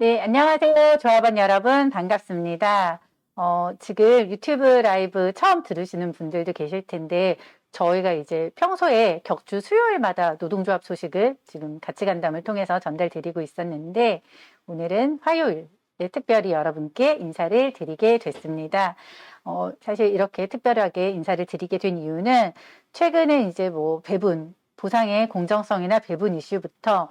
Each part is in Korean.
네, 안녕하세요. 조합원 여러분, 반갑습니다. 지금 유튜브 라이브 처음 들으시는 분들도 계실 텐데, 저희가 이제 평소에 격주 수요일마다 노동조합 소식을 지금 같이 간담을 통해서 전달드리고 있었는데, 오늘은 화요일에 특별히 여러분께 인사를 드리게 됐습니다. 사실 이렇게 특별하게 인사를 드리게 된 이유는 최근에 이제 뭐 배분, 보상의 공정성이나 배분 이슈부터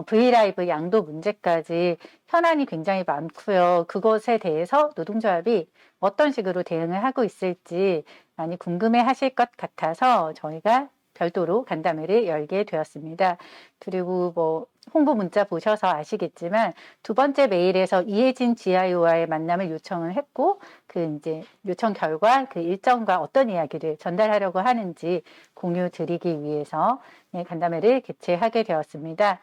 브이라이브 양도 문제까지 현안이 굉장히 많고요. 그것에 대해서 노동조합이 어떤 식으로 대응을 하고 있을지 많이 궁금해 하실 것 같아서 저희가 별도로 간담회를 열게 되었습니다. 그리고 뭐 홍보 문자 보셔서 아시겠지만 두 번째 메일에서 이혜진 GIO와의 만남을 요청을 했고 그 이제 요청 결과 그 일정과 어떤 이야기를 전달하려고 하는지 공유 드리기 위해서 간담회를 개최하게 되었습니다.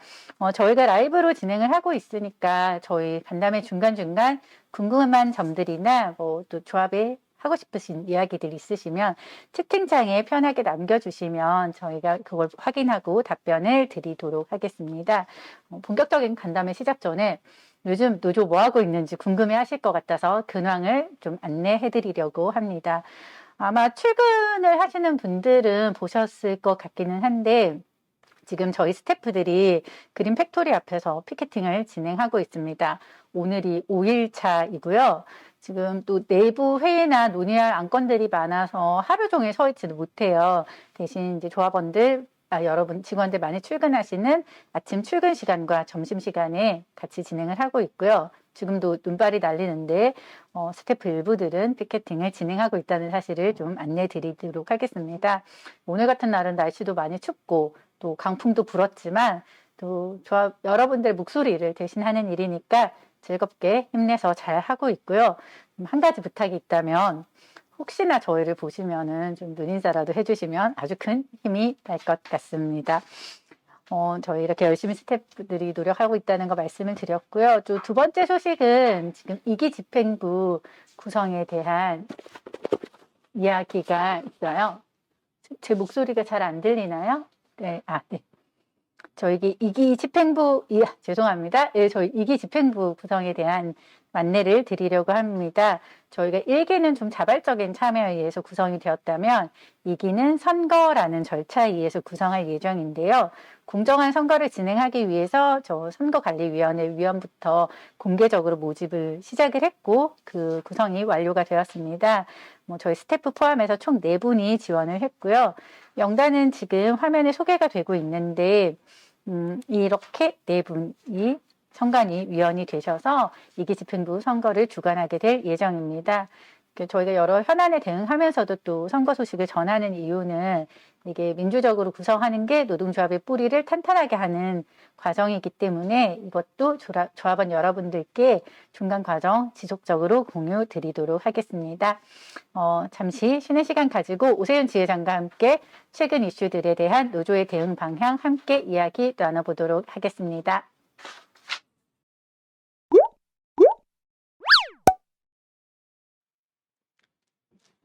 저희가 라이브로 진행을 하고 있으니까 저희 간담회 중간중간 궁금한 점들이나 뭐 또 조합에 하고 싶으신 이야기들 있으시면 채팅창에 편하게 남겨주시면 저희가 그걸 확인하고 답변을 드리도록 하겠습니다. 본격적인 간담회 시작 전에 요즘 노조 뭐 하고 있는지 궁금해 하실 것 같아서 근황을 좀 안내해 드리려고 합니다. 아마 출근을 하시는 분들은 보셨을 것 같기는 한데 지금 저희 스태프들이 그린 팩토리 앞에서 피켓팅을 진행하고 있습니다. 오늘이 5일차이고요. 지금 또 내부 회의나 논의할 안건들이 많아서 하루 종일 서 있지는 못해요. 대신 이제 조합원들, 여러분 직원들 많이 출근하시는 아침 출근 시간과 점심 시간에 같이 진행을 하고 있고요. 지금도 눈발이 날리는데 스태프 일부들은 피켓팅을 진행하고 있다는 사실을 좀 안내 드리도록 하겠습니다. 오늘 같은 날은 날씨도 많이 춥고 또 강풍도 불었지만 또 조합 여러분들 목소리를 대신하는 일이니까 즐겁게 힘내서 잘 하고 있고요. 한 가지 부탁이 있다면 혹시나 저희를 보시면은 좀 눈인사라도 해주시면 아주 큰 힘이 날 것 같습니다. 저희 이렇게 열심히 스태프들이 노력하고 있다는 거 말씀을 드렸고요. 또 두 번째 소식은 지금 이기 집행부 구성에 대한 이야기가 있어요. 제 목소리가 잘 안 들리나요? 네, 네. 저희 이기 집행부, 죄송합니다. 예, 저희 이기 집행부 구성에 대한 안내를 드리려고 합니다. 저희가 1기는 좀 자발적인 참여에 의해서 구성이 되었다면 2기는 선거라는 절차에 의해서 구성할 예정인데요. 공정한 선거를 진행하기 위해서 저 선거관리위원회 위원부터 공개적으로 모집을 시작을 했고 그 구성이 완료가 되었습니다. 저희 스태프 포함해서 총 4분이 지원을 했고요. 명단은 지금 화면에 소개가 되고 있는데 이렇게 4분이 선관위 위원이 되셔서 이기 집행부 선거를 주관하게 될 예정입니다. 저희가 여러 현안에 대응하면서도 또 선거 소식을 전하는 이유는 이게 민주적으로 구성하는 게 노동조합의 뿌리를 탄탄하게 하는 과정이기 때문에 이것도 조합원 여러분들께 중간 과정 지속적으로 공유 드리도록 하겠습니다. 잠시 쉬는 시간 가지고 오세훈 지회장과 함께 최근 이슈들에 대한 노조의 대응 방향 함께 이야기 나눠보도록 하겠습니다.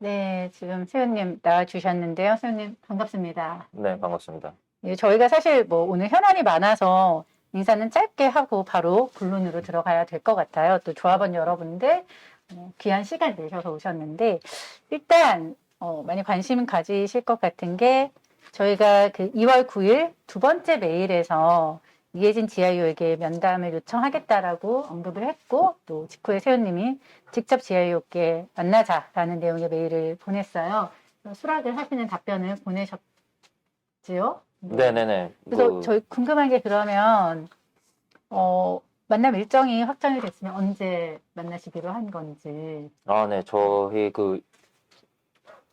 네, 지금 세훈님 나와주셨는데요. 세훈님 반갑습니다. 네, 반갑습니다. 예, 저희가 사실 뭐 오늘 현안이 많아서 인사는 짧게 하고 바로 본론으로 들어가야 될 것 같아요. 또 조합원 여러분들 귀한 시간 내셔서 오셨는데 일단 많이 관심 가지실 것 같은 게 저희가 그 2월 9일 두 번째 메일에서 이혜진 GIO에게 면담을 요청하겠다라고 언급을 했고 또 직후에 세훈님이 직접 GIO께 만나자라는 내용의 메일을 보냈어요. 수락을 하시는 답변을 보내셨지요? 네네네. 그래서 저희 궁금한 게 그러면 만남 일정이 확정이 됐으면 언제 만나시기로 한 건지. 네, 저희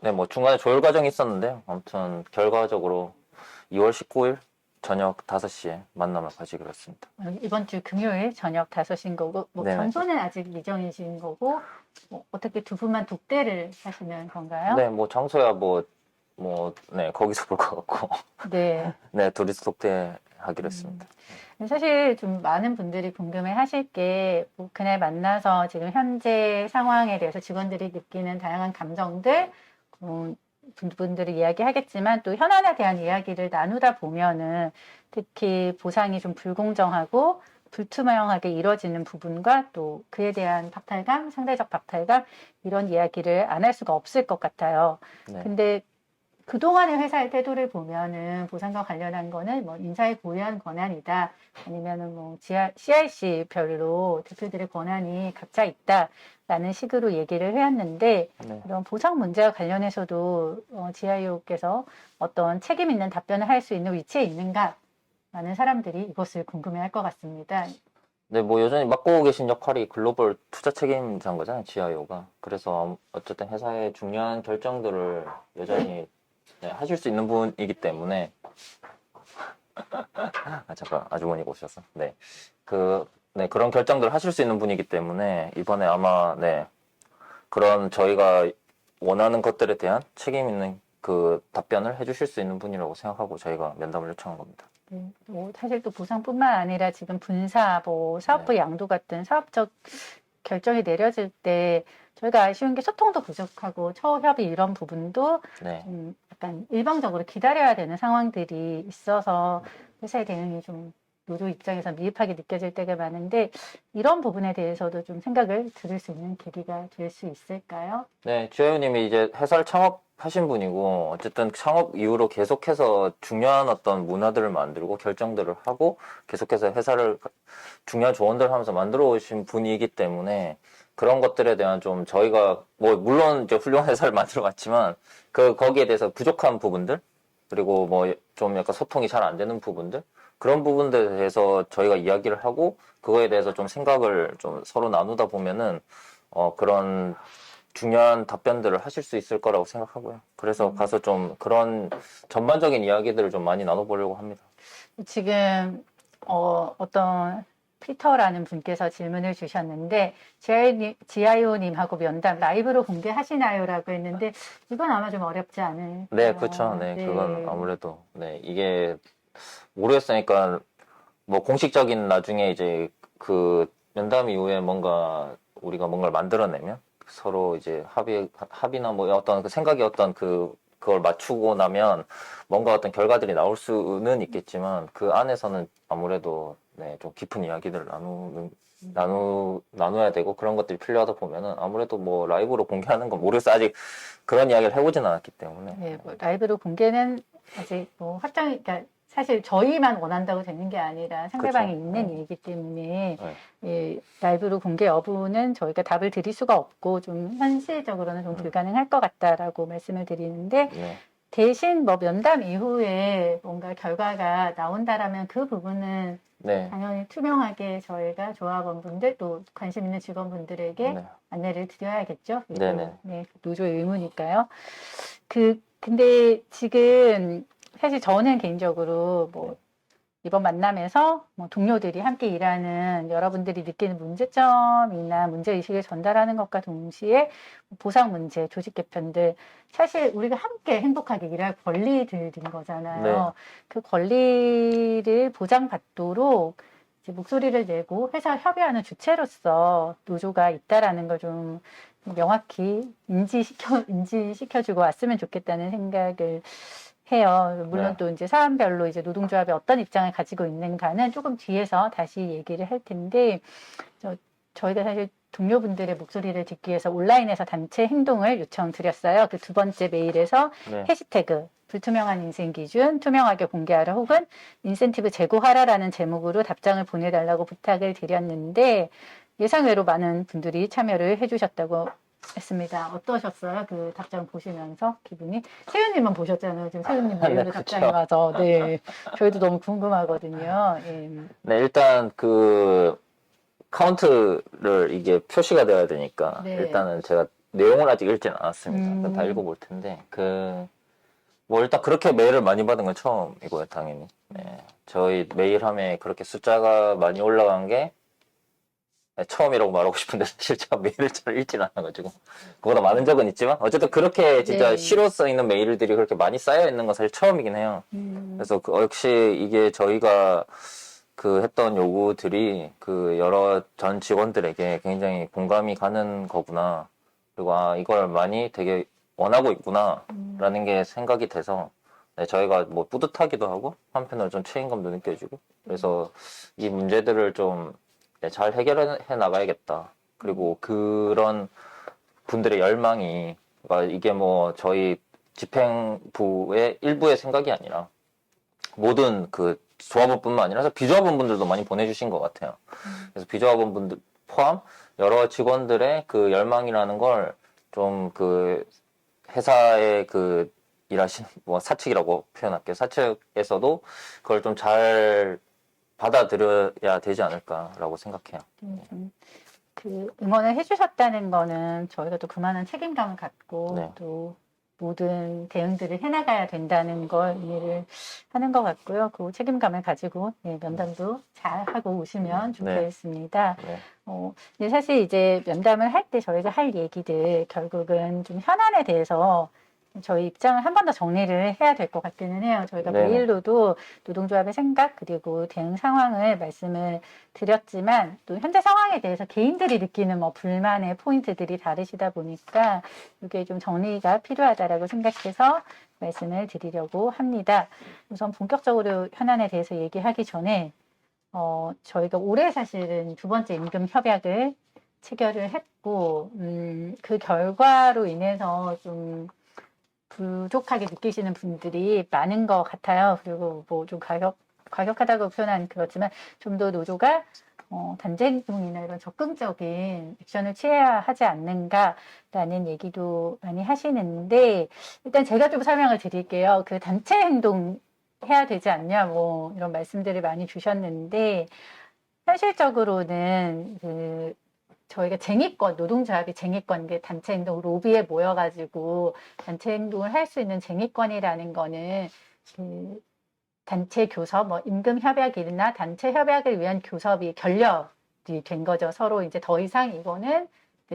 네, 뭐 중간에 조율 과정이 있었는데요. 아무튼 결과적으로 2월 19일 저녁 5시에 만남을 가지기로 했습니다. 이번 주 금요일 저녁 5시인 거고, 뭐 네네. 장소는 아직 미정이신 거고, 어떻게 두 분만 독대를 하시는 건가요? 네, 뭐 장소야 네, 거기서 볼 것 같고. 네. 네, 둘이서 독대하기로 했습니다. 사실 좀 많은 분들이 궁금해 하실 게, 뭐 그날 만나서 지금 현재 상황에 대해서 직원들이 느끼는 다양한 감정들, 분들이 이야기하겠지만 또 현안에 대한 이야기를 나누다 보면은 특히 보상이 좀 불공정하고 불투명하게 이루어지는 부분과 또 그에 대한 박탈감, 상대적 박탈감 이런 이야기를 안 할 수가 없을 것 같아요. 네. 근데 그동안의 회사의 태도를 보면은 보상과 관련한 거는 뭐 인사의 고유한 권한이다. 아니면은 뭐 CIC 별로 대표들의 권한이 각자 있다라는 식으로 얘기를 해왔는데 네. 이런 보상 문제와 관련해서도 GIO께서 어떤 책임 있는 답변을 할 수 있는 위치에 있는가? 많은 사람들이 이것을 궁금해할 것 같습니다. 네, 뭐 여전히 맡고 계신 역할이 글로벌 투자 책임자인 거잖아요, GIO가. 그래서 어쨌든 회사의 중요한 결정들을 여전히 네, 하실 수 있는 분이기 때문에 잠깐 아주머니가 오셔서 네, 그런 결정들을 하실 수 있는 분이기 때문에 이번에 아마 네, 그런 저희가 원하는 것들에 대한 책임 있는 그 답변을 해주실 수 있는 분이라고 생각하고 저희가 면담을 요청한 겁니다. 뭐 사실 또 보상뿐만 아니라 지금 분사, 뭐 사업부 네. 양도 같은 사업적 결정이 내려질 때 저희가 아쉬운 게 소통도 부족하고 처협이 이런 부분도 네. 좀 약간 일방적으로 기다려야 되는 상황들이 있어서 회사의 대응이 좀 노조 입장에서 미흡하게 느껴질 때가 많은데 이런 부분에 대해서도 좀 생각을 들을 수 있는 계기가 될 수 있을까요? 네, 주혜우님이 이제 회사를 창업하신 분이고 어쨌든 창업 이후로 계속해서 중요한 어떤 문화들을 만들고 결정들을 하고 계속해서 회사를 중요한 조언들을 하면서 만들어 오신 분이기 때문에 그런 것들에 대한 좀 저희가 뭐 물론 이제 훌륭한 회사를 만들어 갔지만 거기에 대해서 부족한 부분들 그리고 뭐 좀 약간 소통이 잘 안 되는 부분들 그런 부분들에 대해서 저희가 이야기를 하고 그거에 대해서 좀 생각을 좀 서로 나누다 보면은 그런 중요한 답변들을 하실 수 있을 거라고 생각하고요. 그래서 가서 좀 그런 전반적인 이야기들을 좀 많이 나눠보려고 합니다. 지금 어떤 피터라는 분께서 질문을 주셨는데 GIO님하고 면담 라이브로 공개하시나요?라고 했는데 이건 아마 좀 어렵지 않을까요? 네, 그렇죠. 네, 그건 아무래도 네 이게 모르겠으니까 뭐 공식적인 나중에 이제 그 면담 이후에 뭔가 우리가 뭔가를 만들어내면 서로 이제 합의나 뭐 어떤 그 생각이 어떤 그걸 맞추고 나면 뭔가 어떤 결과들이 나올 수는 있겠지만 그 안에서는 아무래도 네, 좀 깊은 이야기들을 나눠야 되고 그런 것들이 필요하다 보면은 아무래도 뭐 라이브로 공개하는 건 모르겠어. 아직 그런 이야기를 해보진 않았기 때문에. 네, 뭐 라이브로 공개는 아직 뭐 확정이, 그러니까 사실 저희만 원한다고 되는 게 아니라 상대방이 그쵸. 있는 네. 일이기 때문에 네. 예, 라이브로 공개 여부는 저희가 답을 드릴 수가 없고 좀 현실적으로는 좀 불가능할 것 같다라고 말씀을 드리는데 네. 대신 뭐 면담 이후에 뭔가 결과가 나온다라면 그 부분은 네. 당연히 투명하게 저희가 조합원분들 또 관심 있는 직원분들에게 네. 안내를 드려야겠죠. 네네. 네, 노조의 의무니까요. 근데 지금 사실 저는 개인적으로 뭐 이번 만남에서 뭐 동료들이 함께 일하는 여러분들이 느끼는 문제점이나 문제의식을 전달하는 것과 동시에 보상 문제, 조직 개편들 사실 우리가 함께 행복하게 일할 권리들인 거잖아요. 그 권리를 보장받도록 이제 목소리를 내고 회사 협의하는 주체로서 노조가 있다라는 걸 좀 명확히 인지시켜주고 왔으면 좋겠다는 생각을 해요. 물론 네. 또 이제 사안별로 이제 노동조합이 어떤 입장을 가지고 있는가는 조금 뒤에서 다시 얘기를 할 텐데, 저희가 사실 동료분들의 목소리를 듣기 위해서 온라인에서 단체 행동을 요청드렸어요. 그 두 번째 메일에서 네. 해시태그 불투명한 인생 기준 투명하게 공개하라 혹은 인센티브 제고하라라는 제목으로 답장을 보내달라고 부탁을 드렸는데 예상외로 많은 분들이 참여를 해주셨다고 했습니다. 어떠셨어요? 그 답장 보시면서 기분이? 세윤님만 보셨잖아요. 지금 세윤님 메일로 네, 답장이 그쵸. 와서 네, 저희도 너무 궁금하거든요. 예. 네, 일단 그 카운트를 이게 표시가 돼야 되니까 네. 일단은 제가 내용을 아직 읽지는 않았습니다. 그건 다 읽어볼 텐데 뭐 일단 그렇게 메일을 많이 받은 건 처음이고요, 당연히. 네, 저희 메일함에 그렇게 숫자가 많이 올라간 게 네, 처음이라고 말하고 싶은데 사실 제가 메일을 잘 읽진 않아가지고 그보다 많은 적은 있지만 어쨌든 그렇게 진짜 네. 시로 써 있는 메일들이 그렇게 많이 쌓여 있는 건 사실 처음이긴 해요. 그래서 역시 이게 저희가 그 했던 요구들이 그 여러 전 직원들에게 굉장히 공감이 가는 거구나. 그리고 이걸 많이 되게 원하고 있구나. 라는 게 생각이 돼서 네, 저희가 뭐 뿌듯하기도 하고 한편으로 좀 책임감도 느껴지고 그래서 이 문제들을 좀 잘 해결해 나가야겠다. 그리고 그런 분들의 열망이 그러니까 이게 뭐 저희 집행부의 일부의 생각이 아니라 모든 그 조합원뿐만 아니라 비조합원분들도 많이 보내주신 것 같아요. 그래서 비조합원분들 포함 여러 직원들의 그 열망이라는 걸 좀 그 회사의 그 일하신 뭐 사측이라고 표현할게요. 사측에서도 그걸 좀 잘 받아들여야 되지 않을까라고 생각해요. 그 응원을 해주셨다는 거는 저희가 또 그만한 책임감을 갖고 네. 또 모든 대응들을 해나가야 된다는 걸 의미를 하는 것 같고요. 그 책임감을 가지고 면담도 잘 하고 오시면 좋겠습니다. 네. 근데 사실 이제 면담을 할 때 저희가 할 얘기들 결국은 좀 현안에 대해서 저희 입장을 한 번 더 정리를 해야 될 것 같기는 해요. 저희가 네네. 메일로도 노동조합의 생각 그리고 대응 상황을 말씀을 드렸지만 또 현재 상황에 대해서 개인들이 느끼는 뭐 불만의 포인트들이 다르시다 보니까 이게 좀 정리가 필요하다라고 생각해서 말씀을 드리려고 합니다. 우선 본격적으로 현안에 대해서 얘기하기 전에 저희가 올해 사실은 두 번째 임금 협약을 체결을 했고 그 결과로 인해서 좀 부족하게 느끼시는 분들이 많은 것 같아요. 그리고 뭐 좀 과격하다고 표현하는 그렇지만 좀 더 노조가 단체 행동이나 이런 적극적인 액션을 취해야 하지 않는가라는 얘기도 많이 하시는데 일단 제가 좀 설명을 드릴게요. 그 단체 행동 해야 되지 않냐 뭐 이런 말씀들을 많이 주셨는데 현실적으로는 그 저희가 쟁의권, 노동조합이 쟁의권, 단체 행동, 로비에 모여가지고 단체 행동을 할 수 있는 쟁의권이라는 거는 그 단체 교섭, 뭐 임금 협약이나 단체 협약을 위한 교섭이 결렬이 된 거죠. 서로 이제 더 이상 이거는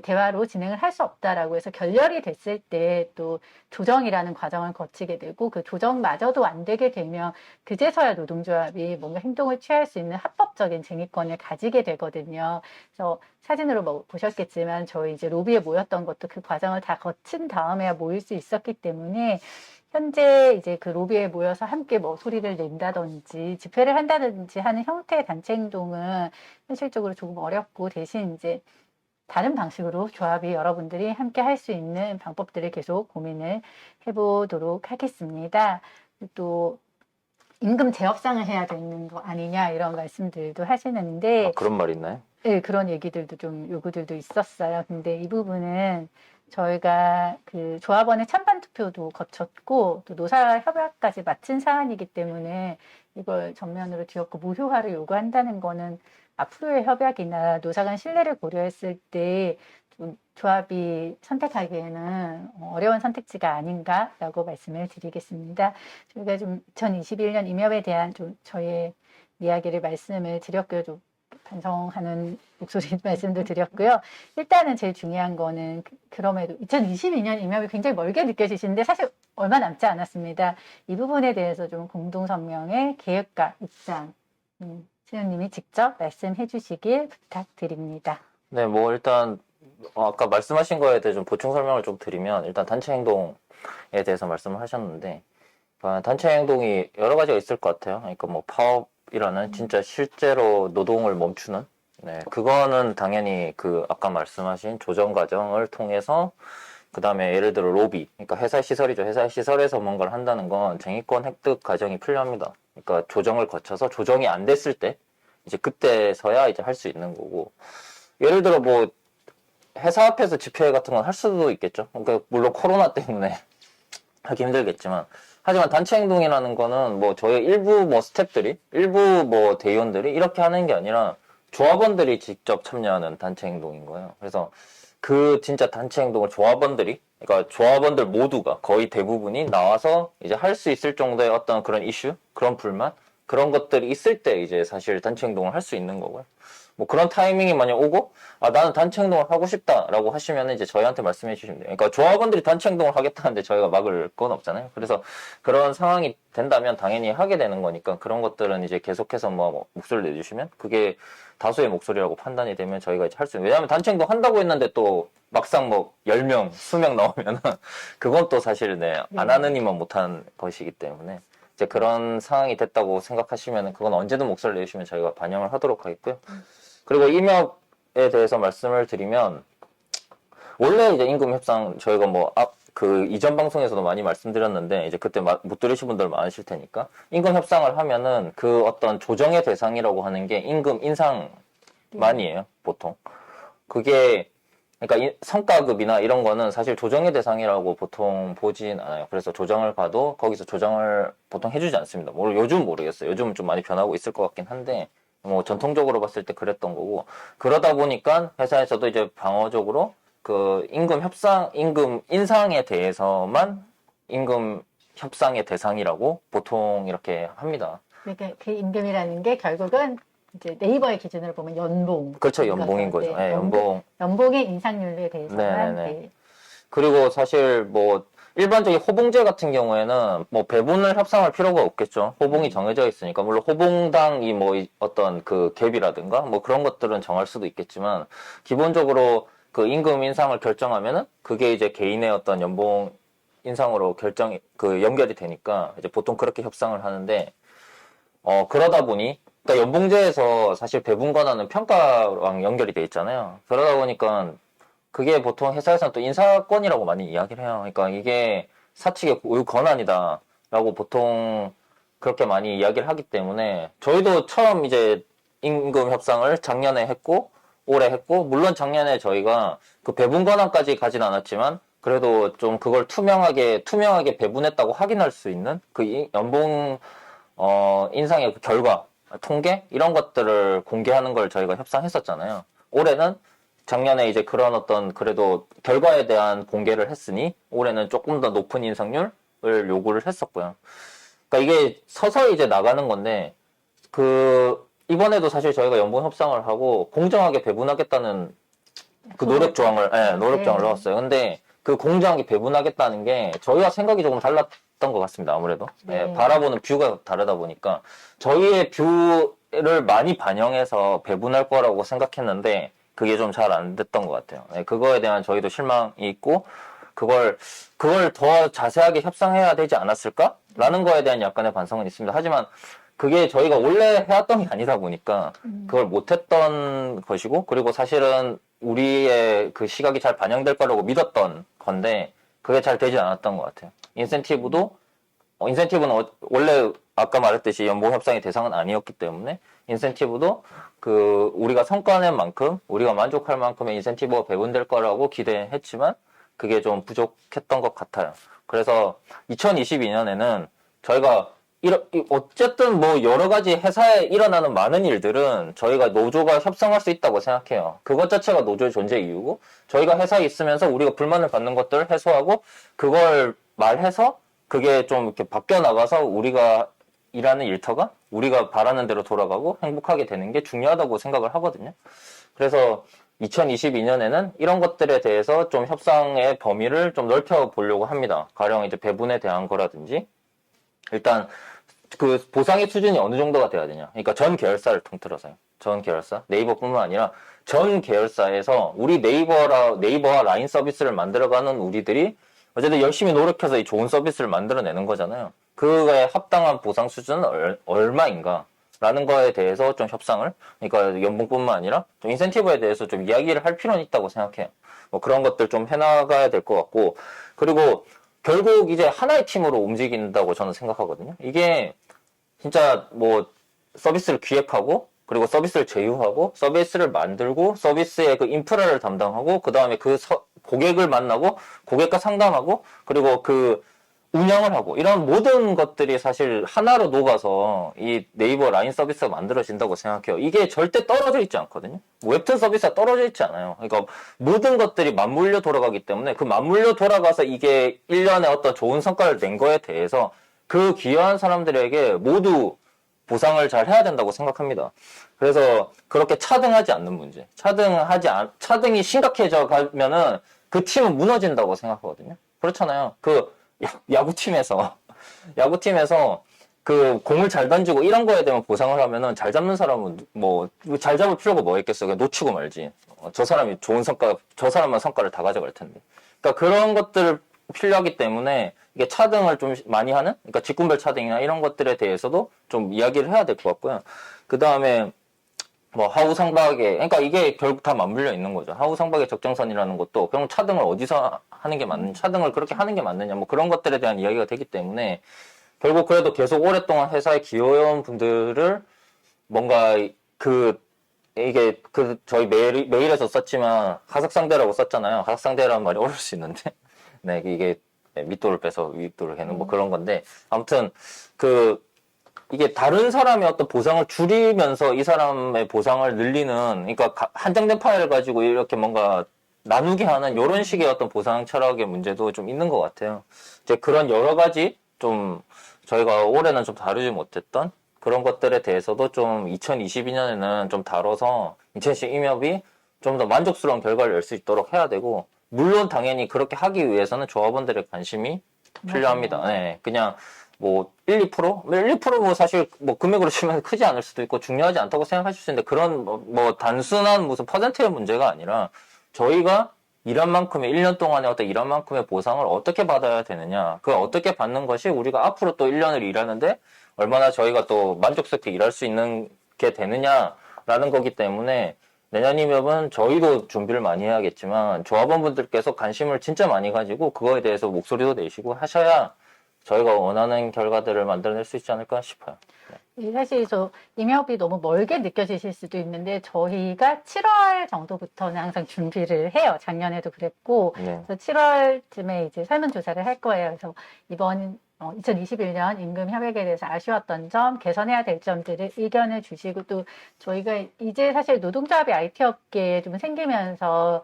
대화로 진행을 할 수 없다라고 해서 결렬이 됐을 때 또 조정이라는 과정을 거치게 되고 그 조정마저도 안 되게 되면 그제서야 노동조합이 뭔가 행동을 취할 수 있는 합법적인 쟁의권을 가지게 되거든요. 그래서 사진으로 뭐 보셨겠지만 저희 이제 로비에 모였던 것도 그 과정을 다 거친 다음에야 모일 수 있었기 때문에 현재 이제 그 로비에 모여서 함께 뭐 소리를 낸다든지 집회를 한다든지 하는 형태의 단체 행동은 현실적으로 조금 어렵고 대신 이제 다른 방식으로 조합이 여러분들이 함께 할 수 있는 방법들을 계속 고민을 해보도록 하겠습니다. 또 임금 재협상을 해야 되는 거 아니냐 이런 말씀들도 하시는데 그런 말 있나요? 네, 그런 얘기들도 좀 요구들도 있었어요. 근데 이 부분은 저희가 그 조합원의 찬반 투표도 거쳤고 또 노사 협약까지 마친 사안이기 때문에 이걸 전면으로 뒤엎고 무효화를 요구한다는 거는 앞으로의 협약이나 노사 간 신뢰를 고려했을 때 좀 조합이 선택하기에는 어려운 선택지가 아닌가라고 말씀을 드리겠습니다. 저희가 좀 2021년 임협에 대한 좀 저희의 이야기를 말씀을 드렸고요. 좀 반성하는 목소리 말씀도 드렸고요. 일단은 제일 중요한 거는 그럼에도 2022년 임협이 굉장히 멀게 느껴지시는데 사실 얼마 남지 않았습니다. 이 부분에 대해서 좀 공동성명의 계획과 입장 신우님이 직접 말씀해 주시길 부탁드립니다. 네, 뭐 일단 아까 말씀하신 거에 대해 좀 보충 설명을 좀 드리면 일단 단체 행동에 대해서 말씀을 하셨는데 단체 행동이 여러 가지가 있을 것 같아요. 그러니까 뭐 파업이라는 진짜 실제로 노동을 멈추는 그거는 당연히 그 아까 말씀하신 조정 과정을 통해서 그 다음에 예를 들어 로비, 그러니까 회사 시설이죠. 회사 시설에서 뭔가를 한다는 건 쟁의권 획득 과정이 필요합니다. 그러니까 조정을 거쳐서 조정이 안 됐을 때 이제 그때서야 이제 할 수 있는 거고 예를 들어 뭐 회사 앞에서 집회 같은 건 할 수도 있겠죠. 그러니까 물론 코로나 때문에 하기 힘들겠지만 하지만 단체 행동이라는 거는 뭐 저희 일부 뭐 스태프들이 일부 뭐 대의원들이 이렇게 하는 게 아니라 조합원들이 직접 참여하는 단체 행동인 거예요. 그래서 그 진짜 단체 행동을 조합원들이 그러니까 조합원들 모두가 거의 대부분이 나와서 이제 할 수 있을 정도의 어떤 그런 이슈, 그런 불만, 그런 것들이 있을 때 이제 사실 단체 행동을 할 수 있는 거고요. 뭐 그런 타이밍이 만약 오고, 아, 나는 단체 행동을 하고 싶다라고 하시면 이제 저희한테 말씀해 주시면 돼요. 그러니까 조합원들이 단체 행동을 하겠다는데 저희가 막을 건 없잖아요. 그래서 그런 상황이 된다면 당연히 하게 되는 거니까 그런 것들은 이제 계속해서 뭐 목소리를 내주시면 그게 다수의 목소리라고 판단이 되면 저희가 이제 할 수 있는. 왜냐하면 단체 행동 한다고 했는데 또 막상 뭐 10명, 수명 나오면은 그건 또 사실 네, 안 하는 이만 못한 것이기 때문에 이제 그런 상황이 됐다고 생각하시면 그건 언제든 목소리를 내주시면 저희가 반영을 하도록 하겠고요. 그리고 임협에 대해서 말씀을 드리면 원래 이제 임금 협상 저희가 뭐 그 이전 방송에서도 많이 말씀드렸는데 이제 그때 못 들으신 분들 많으실 테니까 임금 협상을 하면은 그 어떤 조정의 대상이라고 하는 게 임금 인상만이에요, 보통. 그게 그러니까 성과급이나 이런 거는 사실 조정의 대상이라고 보통 보진 않아요. 그래서 조정을 가도 거기서 조정을 보통 해주지 않습니다. 요즘 모르겠어요. 요즘은 좀 많이 변하고 있을 것 같긴 한데 뭐 전통적으로 봤을 때 그랬던 거고 그러다 보니까 회사에서도 이제 방어적으로 그 임금 인상에 대해서만 임금 협상의 대상이라고 보통 이렇게 합니다. 그러니까 그 임금이라는 게 결국은 이제 네이버의 기준으로 보면 연봉. 그렇죠, 연봉인 거죠. 네, 연봉. 연봉의 인상률에 대해서만. 네네네. 네. 그리고 사실 뭐 일반적인 호봉제 같은 경우에는 뭐 배분을 협상할 필요가 없겠죠. 호봉이 정해져 있으니까. 물론 호봉당이 뭐 어떤 그 갭이라든가 뭐 그런 것들은 정할 수도 있겠지만 기본적으로 그 임금 인상을 결정하면은 그게 이제 개인의 어떤 연봉 인상으로 연결이 되니까 이제 보통 그렇게 협상을 하는데 그러다 보니 그러니까 연봉제에서 사실 배분 권한은 평가랑 연결이 돼 있잖아요. 그러다 보니까 그게 보통 회사에서는 또 인사권이라고 많이 이야기를 해요. 그러니까 이게 사측의 고유 권한이다라고 보통 그렇게 많이 이야기를 하기 때문에 저희도 처음 이제 임금 협상을 작년에 했고 올해 했고 물론 작년에 저희가 그 배분 권한까지 가진 않았지만 그래도 좀 그걸 투명하게 배분했다고 확인할 수 있는 그 연봉 인상의 그 결과 통계 이런 것들을 공개하는 걸 저희가 협상했었잖아요. 올해는 작년에 이제 그런 어떤 그래도 결과에 대한 공개를 했으니 올해는 조금 더 높은 인상률을 요구를 했었고요. 그러니까 이게 서서히 이제 나가는 건데 이번에도 사실 저희가 연봉 협상을 하고 공정하게 배분하겠다는 그 노력 조항을 넣었어요. 근데 그 공정하게 배분하겠다는 게 저희와 생각이 조금 달랐던 것 같습니다. 아무래도 바라보는 뷰가 다르다 보니까 저희의 뷰를 많이 반영해서 배분할 거라고 생각했는데 그게 좀 잘 안 됐던 것 같아요. 그거에 대한 저희도 실망이 있고 그걸 더 자세하게 협상해야 되지 않았을까라는 거에 대한 약간의 반성은 있습니다. 하지만 그게 저희가 원래 해왔던 게 아니다 보니까 그걸 못했던 것이고 그리고 사실은 우리의 그 시각이 잘 반영될 거라고 믿었던 건데 그게 잘 되지 않았던 것 같아요. 인센티브는 원래 아까 말했듯이 연봉 협상의 대상은 아니었기 때문에 인센티브도 그 우리가 성과낸 만큼 우리가 만족할 만큼의 인센티브가 배분될 거라고 기대했지만 그게 좀 부족했던 것 같아요. 그래서 2022년에는 저희가 어쨌든 뭐 여러 가지 회사에 일어나는 많은 일들은 저희가 노조가 협상할 수 있다고 생각해요. 그것 자체가 노조의 존재 이유고 저희가 회사에 있으면서 우리가 불만을 받는 것들을 해소하고 그걸 말해서 그게 좀 이렇게 바뀌어 나가서 우리가 일하는 일터가 우리가 바라는 대로 돌아가고 행복하게 되는 게 중요하다고 생각을 하거든요. 그래서 2022년에는 이런 것들에 대해서 좀 협상의 범위를 좀 넓혀 보려고 합니다. 가령 이제 배분에 대한 거라든지 일단 그 보상의 수준이 어느 정도가 돼야 되냐. 그러니까 전 계열사를 통틀어서요. 전 계열사. 네이버뿐만 아니라 전 계열사에서 우리 네이버와 라인 서비스를 만들어가는 우리들이 어쨌든 열심히 노력해서 이 좋은 서비스를 만들어내는 거잖아요. 그거에 합당한 보상 수준은 얼마인가? 라는 거에 대해서 좀 협상을, 그러니까 연봉뿐만 아니라 좀 인센티브에 대해서 좀 이야기를 할 필요는 있다고 생각해요. 뭐 그런 것들 좀 해나가야 될 것 같고, 그리고 결국 이제 하나의 팀으로 움직인다고 저는 생각하거든요. 이게 진짜 뭐 서비스를 기획하고, 그리고 서비스를 제휴하고, 서비스를 만들고, 서비스의 그 인프라를 담당하고, 그 다음에 고객을 만나고, 고객과 상담하고, 그리고 그 운영을 하고 이런 모든 것들이 사실 하나로 녹아서 이 네이버 라인 서비스가 만들어진다고 생각해요. 이게 절대 떨어져 있지 않거든요. 웹툰 서비스가 떨어져 있지 않아요. 그러니까 모든 것들이 맞물려 돌아가기 때문에 그 맞물려 돌아가서 이게 1년에 어떤 좋은 성과를 낸 거에 대해서 그 기여한 사람들에게 모두 보상을 잘 해야 된다고 생각합니다. 그래서 그렇게 차등하지 않는 문제. 차등이 심각해져 가면은 그 팀은 무너진다고 생각하거든요. 그렇잖아요. 그 야구팀에서 그 공을 잘 던지고 이런 거에 대한 보상을 하면은 잘 잡는 사람은 뭐 잘 잡을 필요가 뭐 있겠어요. 그냥 놓치고 말지. 저 사람이 좋은 성과, 저 사람만 성과를 다 가져갈 텐데. 그러니까 그런 것들을 필요하기 때문에 이게 차등을 좀 많이 하는, 그러니까 직군별 차등이나 이런 것들에 대해서도 좀 이야기를 해야 될 것 같고요. 그 다음에 뭐 하우상박에, 그러니까 이게 결국 다 맞물려 있는 거죠. 하우상박의 적정선이라는 것도 그럼 차등을 어디서 하는 게 맞느냐, 차등을 그렇게 하는 게 맞느냐, 뭐 그런 것들에 대한 이야기가 되기 때문에 결국 그래도 계속 오랫동안 회사에 기여해온 분들을 뭔가 이게 저희 메일에서 썼지만 하석상대라고 썼잖아요. 하석상대라는 말이 어려울 수 있는데 네, 이게 밑도를 빼서 윗도를 해는 뭐 그런 건데 아무튼 이게 다른 사람의 어떤 보상을 줄이면서 이 사람의 보상을 늘리는, 그러니까 한정된 파일을 가지고 이렇게 뭔가 나누게 하는 이런 식의 어떤 보상 철학의 문제도 좀 있는 것 같아요. 이제 그런 여러 가지 좀 저희가 올해는 좀 다루지 못했던 그런 것들에 대해서도 좀 2022년에는 좀 다뤄서 2010 임협이 좀 더 만족스러운 결과를 낼 수 있도록 해야 되고, 물론 당연히 그렇게 하기 위해서는 조합원들의 관심이 필요합니다. 네, 그냥 뭐 1, 2%? 1, 2%뭐 사실 뭐 금액으로 치면 크지 않을 수도 있고 중요하지 않다고 생각하실 수 있는데 그런 뭐 단순한 무슨 퍼센트의 문제가 아니라 저희가 일한 만큼의 1년 동안의 어떤 일한 만큼의 보상을 어떻게 받아야 되느냐, 그걸 어떻게 받는 것이 우리가 앞으로 또 1년을 일하는데 얼마나 저희가 또 만족스럽게 일할 수 있는 게 되느냐라는 거기 때문에 내년 임협은 저희도 준비를 많이 해야겠지만 조합원분들께서 관심을 진짜 많이 가지고 그거에 대해서 목소리도 내시고 하셔야 저희가 원하는 결과들을 만들어낼 수 있지 않을까 싶어요. 사실 임협이 너무 멀게 느껴지실 수도 있는데 저희가 7월 정도부터는 항상 준비를 해요. 작년에도 그랬고 네. 그래서 7월쯤에 이제 설문조사를 할 거예요. 그래서 이번 2021년 임금 협약에 대해서 아쉬웠던 점, 개선해야 될 점들을 의견을 주시고, 또 저희가 이제 사실 노동조합이 IT 업계에 좀 생기면서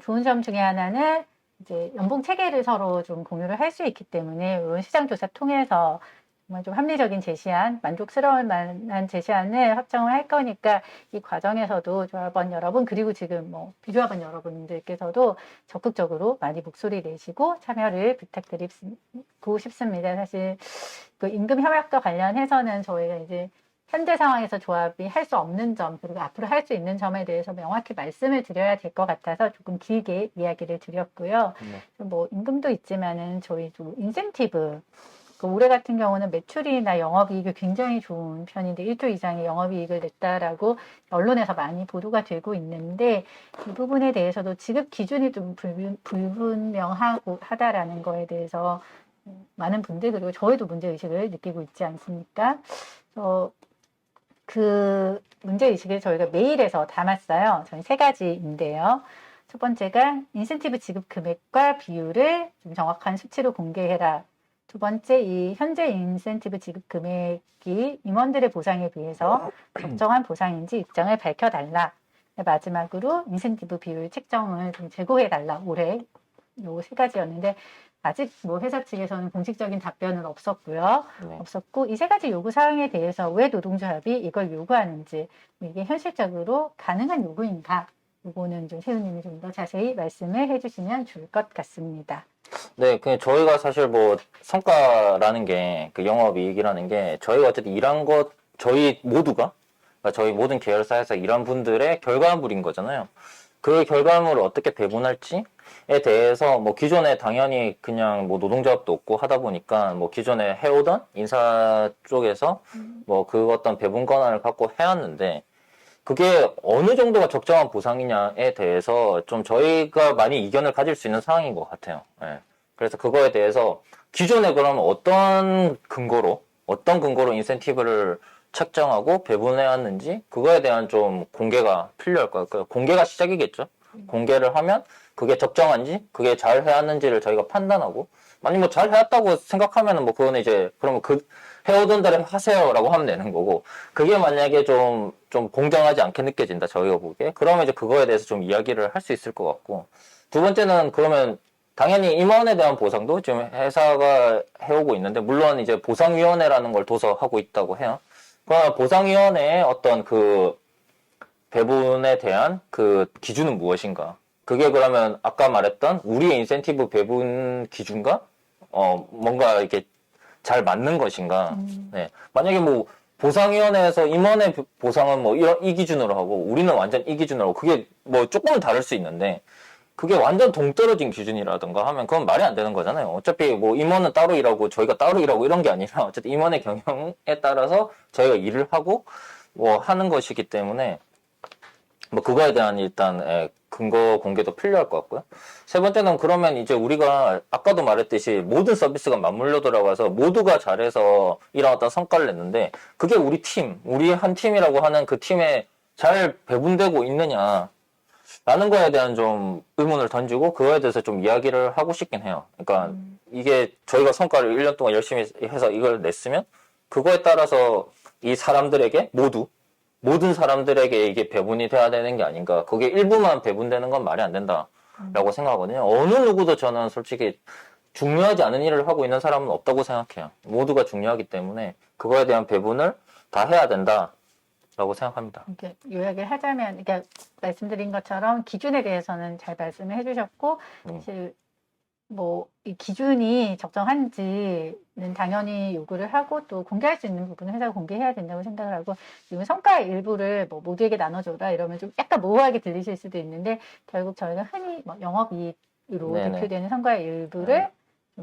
좋은 점 중에 하나는 이제 연봉 체계를 서로 좀 공유를 할 수 있기 때문에 이런 시장조사 통해서 정말 좀 합리적인 제시안, 만족스러울 만한 제시안을 확정을 할 거니까 이 과정에서도 조합원 여러분, 그리고 지금 뭐 비조합원 여러분들께서도 적극적으로 많이 목소리 내시고 참여를 부탁드리고 싶습니다. 사실 그 임금 협약과 관련해서는 저희가 이제 현재 상황에서 조합이 할 수 없는 점, 그리고 앞으로 할 수 있는 점에 대해서 명확히 말씀을 드려야 될 것 같아서 조금 길게 이야기를 드렸고요. 뭐 임금도 있지만은 저희도 인센티브, 올해 같은 경우는 매출이나 영업이익이 굉장히 좋은 편인데 1조 이상의 영업이익을 냈다라고 언론에서 많이 보도가 되고 있는데 이 부분에 대해서도 지급 기준이 좀 불분명하고 하다라는 거에 대해서 많은 분들, 그리고 저희도 문제의식을 느끼고 있지 않습니까? 그 문제의식을 저희가 메일에서 담았어요. 저희 3가지인데요. 첫 번째가 인센티브 지급 금액과 비율을 좀 정확한 수치로 공개해라. 두 번째, 이 현재 인센티브 지급 금액이 임원들의 보상에 비해서 적정한 보상인지 입장을 밝혀달라. 마지막으로 인센티브 비율 책정을 좀 제고해달라. 올해 요 3가지였는데 아직 뭐 회사 측에서는 공식적인 답변은 없었고요. 네. 없었고 이 3가지 요구 사항에 대해서 왜 노동조합이 이걸 요구하는지, 이게 현실적으로 가능한 요구인가? 요거는 좀 세훈님이 좀 더 자세히 말씀을 해주시면 좋을 것 같습니다. 네, 그 저희가 사실 뭐 성과라는 게 그 영업이익이라는 게 저희가 어쨌든 일한 것, 저희 모두가, 그러니까 저희 모든 계열사에서 일한 분들의 결과물인 거잖아요. 그 결과물을 어떻게 배분할지에 대해서 뭐 기존에 당연히 그냥 뭐 노동조합도 없고 하다 보니까 뭐 기존에 해오던 인사 쪽에서 뭐 그 어떤 배분 권한을 갖고 해왔는데 그게 어느 정도가 적정한 보상이냐에 대해서 좀 저희가 많이 이견을 가질 수 있는 상황인 것 같아요. 예. 그래서 그거에 대해서 기존에 그러면 어떤 근거로 인센티브를 책정하고 배분해왔는지 그거에 대한 좀 공개가 필요할 것 같고요. 공개가 시작이겠죠. 공개를 하면 그게 적정한지, 그게 잘 해왔는지를 저희가 판단하고, 만약 뭐 잘 해왔다고 생각하면은 뭐 그거는 이제 그러면 해오던 대로 하세요라고 하면 되는 거고, 그게 만약에 좀 공정하지 않게 느껴진다, 저희가 보기에. 그러면 이제 그거에 대해서 좀 이야기를 할 수 있을 것 같고, 두 번째는 그러면 당연히 임원에 대한 보상도 지금 회사가 해오고 있는데, 물론 이제 보상위원회라는 걸 도서하고 있다고 해요. 그러니까 보상위원회의 어떤 그 배분에 대한 그 기준은 무엇인가? 그게 그러면 아까 말했던 우리의 인센티브 배분 기준과 뭔가 이렇게 잘 맞는 것인가? 네. 만약에 뭐 보상위원회에서 임원의 보상은 뭐 이 기준으로 하고 우리는 완전 이 기준으로 하고 그게 뭐 조금은 다를 수 있는데 그게 완전 동떨어진 기준이라든가 하면 그건 말이 안 되는 거잖아요. 어차피 뭐 임원은 따로 일하고 저희가 따로 일하고 이런 게 아니라 어쨌든 임원의 경영에 따라서 저희가 일을 하고 뭐 하는 것이기 때문에 뭐 그거에 대한 일단 근거 공개도 필요할 것 같고요. 세 번째는 그러면 이제 우리가 아까도 말했듯이 모든 서비스가 맞물려 들어가서 모두가 잘해서 이런 어떤 성과를 냈는데 그게 우리 팀, 우리 한 팀이라고 하는 그 팀에 잘 배분되고 있느냐 라는 거에 대한 좀 의문을 던지고 그거에 대해서 좀 이야기를 하고 싶긴 해요. 그러니까 이게 저희가 성과를 1년 동안 열심히 해서 이걸 냈으면 그거에 따라서 이 사람들에게 모든 사람들에게 이게 배분이 돼야 되는 게 아닌가. 그게 일부만 배분되는 건 말이 안 된다라고 생각하거든요. 어느 누구도 저는 솔직히 중요하지 않은 일을 하고 있는 사람은 없다고 생각해요. 모두가 중요하기 때문에 그거에 대한 배분을 다 해야 된다라고 생각합니다. 이렇게 요약을 하자면, 그러니까 말씀드린 것처럼 기준에 대해서는 잘 말씀을 해주셨고, 사실 뭐 이 기준이 적정한지는 당연히 요구를 하고 또 공개할 수 있는 부분은 회사가 공개해야 된다고 생각을 하고 지금 성과의 일부를 뭐 모두에게 나눠줘라 이러면 좀 약간 모호하게 들리실 수도 있는데 결국 저희가 흔히 뭐 영업이익으로 네네. 대표되는 성과의 일부를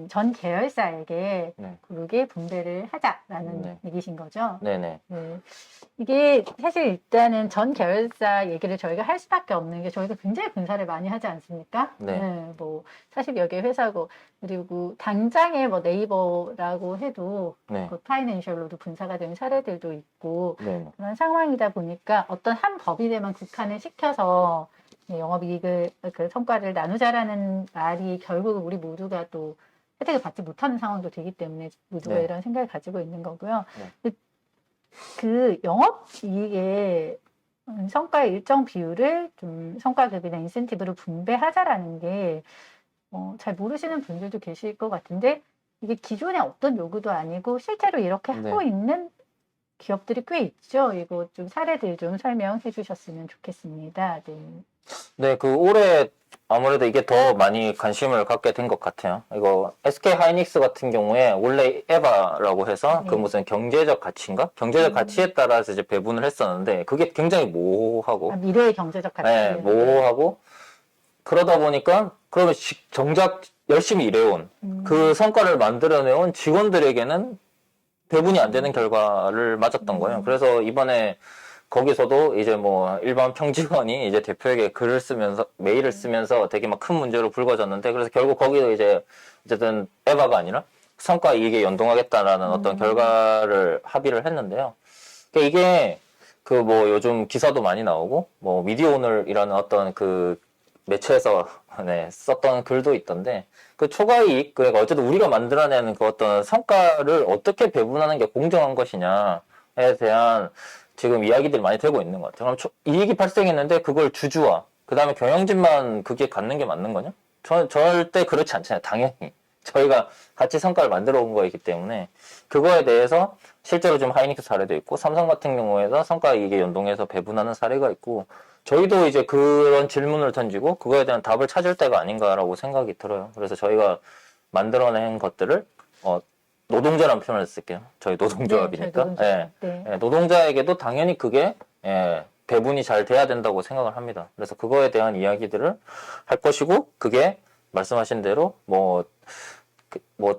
전 계열사에게 네. 고르게 분배를 하자라는 네. 얘기신 거죠. 네네. 네. 이게 사실 일단은 전 계열사 얘기를 저희가 할 수밖에 없는 게 저희가 굉장히 분사를 많이 하지 않습니까? 네. 뭐 40여 개 회사고 그리고 당장에 뭐 네이버라고 해도 네. 그 파이낸셜로도 분사가 되는 사례들도 있고 네. 그런 상황이다 보니까 어떤 한 법인에만 국한을 시켜서 영업이익을 그 성과를 나누자라는 말이 결국 우리 모두가 또 혜택을 받지 못하는 상황도 되기 때문에 모두가 네. 이런 생각을 가지고 있는 거고요. 네. 그 영업이익의 성과의 일정 비율을 좀 성과급이나 인센티브로 분배하자라는 게 잘 모르시는 분들도 계실 것 같은데 이게 기존의 어떤 요구도 아니고 실제로 이렇게 하고 네. 있는 기업들이 꽤 있죠. 이거 좀 사례들 좀 설명해 주셨으면 좋겠습니다. 네. 네, 그 올해 아무래도 이게 더 많이 관심을 갖게 된 것 같아요. 이거 SK 하이닉스 같은 경우에 원래 에바라고 해서 그 네. 무슨 경제적 가치인가? 경제적 가치에 따라서 이제 배분을 했었는데 그게 굉장히 모호하고 미래의 경제적 가치. 네, 모호하고 그러다 보니까 그러면 정작 열심히 일해온 그 성과를 만들어내온 직원들에게는 배분이 안 되는 결과를 맞았던 거예요. 그래서 이번에 거기서도 이제 뭐 일반 평직원이 이제 대표에게 글을 쓰면서 메일을 쓰면서 되게 막 큰 문제로 불거졌는데 그래서 결국 거기서 이제 어쨌든 에바가 아니라 성과 이익에 연동하겠다라는 어떤 결과를 합의를 했는데요. 그러니까 이게 그 뭐 요즘 기사도 많이 나오고 뭐 미디어 오늘이라는 어떤 그 매체에서 네, 썼던 글도 있던데 그 초과이익 그러니까 어쨌든 우리가 만들어내는 그 어떤 성과를 어떻게 배분하는 게 공정한 것이냐에 대한 지금 이야기들이 많이 되고 있는 것 같아요. 그럼 이익이 발생했는데 그걸 주주와 그 다음에 경영진만 그게 갖는 게 맞는 거냐? 절대 그렇지 않잖아요. 당연히 저희가 같이 성과를 만들어 온 거이기 때문에 그거에 대해서 실제로 좀 하이닉스 사례도 있고 삼성 같은 경우에도 성과 이익에 연동해서 배분하는 사례가 있고 저희도 이제 그런 질문을 던지고 그거에 대한 답을 찾을 때가 아닌가라고 생각이 들어요. 그래서 저희가 만들어낸 것들을 노동자라는 표현을 쓸게요. 저희 노동조합이니까. 네, 저희 노동조합. 네. 노동자에게도 당연히 그게 배분이 잘 돼야 된다고 생각을 합니다. 그래서 그거에 대한 이야기들을 할 것이고 그게 말씀하신 대로 뭐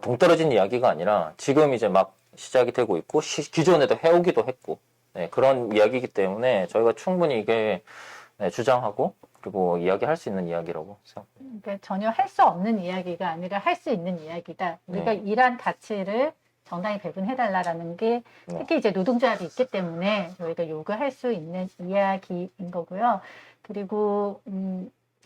동떨어진 이야기가 아니라 지금 이제 막 시작이 되고 있고 기존에도 해오기도 했고 그런 이야기이기 때문에 저희가 충분히 이게 주장하고 그리고 이야기할 수 있는 이야기라고 생각합니다. 그러니까 전혀 할 수 없는 이야기가 아니라 할 수 있는 이야기다. 우리가 일한 가치를 정당히 배분해달라는 게 특히 이제 노동조합이 있기 때문에 저희가 요구할 수 있는 이야기인 거고요. 그리고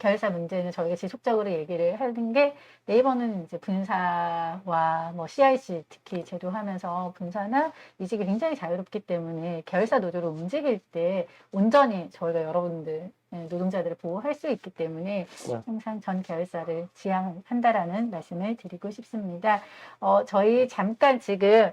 계열사 문제는 저희가 지속적으로 얘기를 하는 게 네이버는 이제 분사와 뭐 CIC 특히 제도하면서 분사나 이직이 굉장히 자유롭기 때문에 계열사 노조로 움직일 때 온전히 저희가 여러분들 노동자들을 보호할 수 있기 때문에 항상 전 계열사를 지향한다라는 말씀을 드리고 싶습니다. 저희 잠깐 지금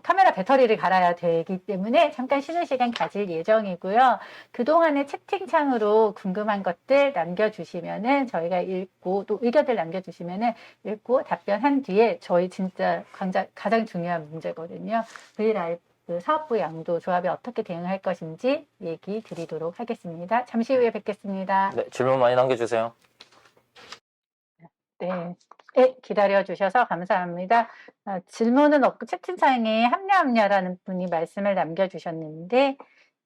카메라 배터리를 갈아야 되기 때문에 잠깐 쉬는 시간 가질 예정이고요. 그동안에 채팅창으로 궁금한 것들 남겨주시면은 저희가 읽고 또 의견들 남겨주시면은 읽고 답변한 뒤에 저희 진짜 가장 중요한 문제거든요. 브이라이브 사업부 양도 조합이 어떻게 대응할 것인지 얘기 드리도록 하겠습니다. 잠시 후에 뵙겠습니다. 네, 질문 많이 남겨주세요. 네. 네, 기다려주셔서 감사합니다. 질문은 없고 채팅창에 합냐라는 분이 말씀을 남겨주셨는데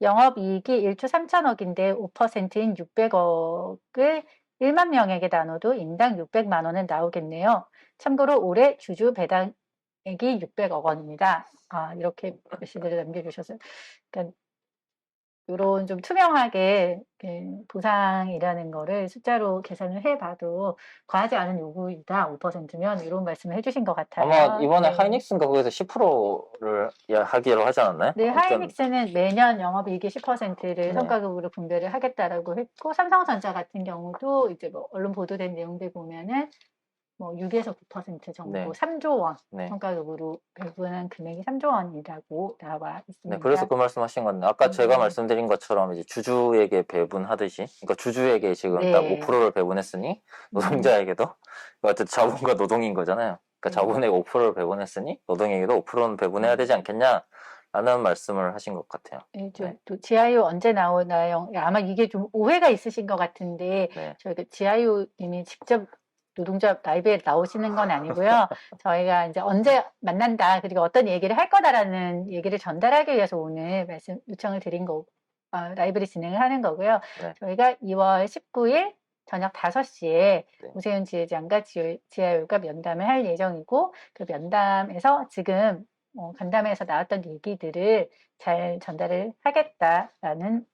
영업이익이 1조 3천억인데 5%인 600억을 1만 명에게 나눠도 인당 600만 원은 나오겠네요. 참고로 올해 주주 배당액이 600억 원입니다. 이렇게 메시지를 남겨주셨어요. 그러니까 요런 좀 투명하게 보상이라는 거를 숫자로 계산을 해봐도 과하지 않은 요구이다. 5%면 이런 말씀을 해주신 것 같아요. 아마 이번에 네. 하이닉스인가 거기서 10%를 하기로 하지 않았나요? 네, 아무튼 하이닉스는 매년 영업이익의 10%를 네. 성과급으로 분배를 하겠다라고 했고, 삼성전자 같은 경우도 이제 뭐 언론 보도된 내용들 보면은 뭐 6에서 9% 정도, 네. 3조 원 네. 성과급으로 배분한 금액이 3조 원이라고 나와 있습니다. 네, 그래서 그 말씀하신 건데 아까 제가 말씀드린 것처럼 이제 주주에게 배분하듯이, 그러니까 주주에게 지금 네. 딱 5%를 배분했으니 노동자에게도 어쨌든 자본과 노동인 거잖아요. 그러니까 자본에게 5%를 배분했으니 노동에게도 5%는 배분해야 되지 않겠냐? 라는 말씀을 하신 것 같아요. 네, 네. 또 GIO 언제 나오나요? 아마 이게 좀 오해가 있으신 것 같은데 네. 저희가 GIO님이 직접 노동조합 라이브에 나오시는 건 아니고요. 저희가 이제 언제 만난다 그리고 어떤 얘기를 할 거다라는 얘기를 전달하기 위해서 오늘 말씀 요청을 드린 거 라이브를 진행을 하는 거고요. 네. 저희가 2월 19일 저녁 5시에 네. 오세훈 지회장과 GIO가 면담을 할 예정이고 그 면담에서 지금 간담회에서 나왔던 얘기들을 잘 전달을 하겠다라는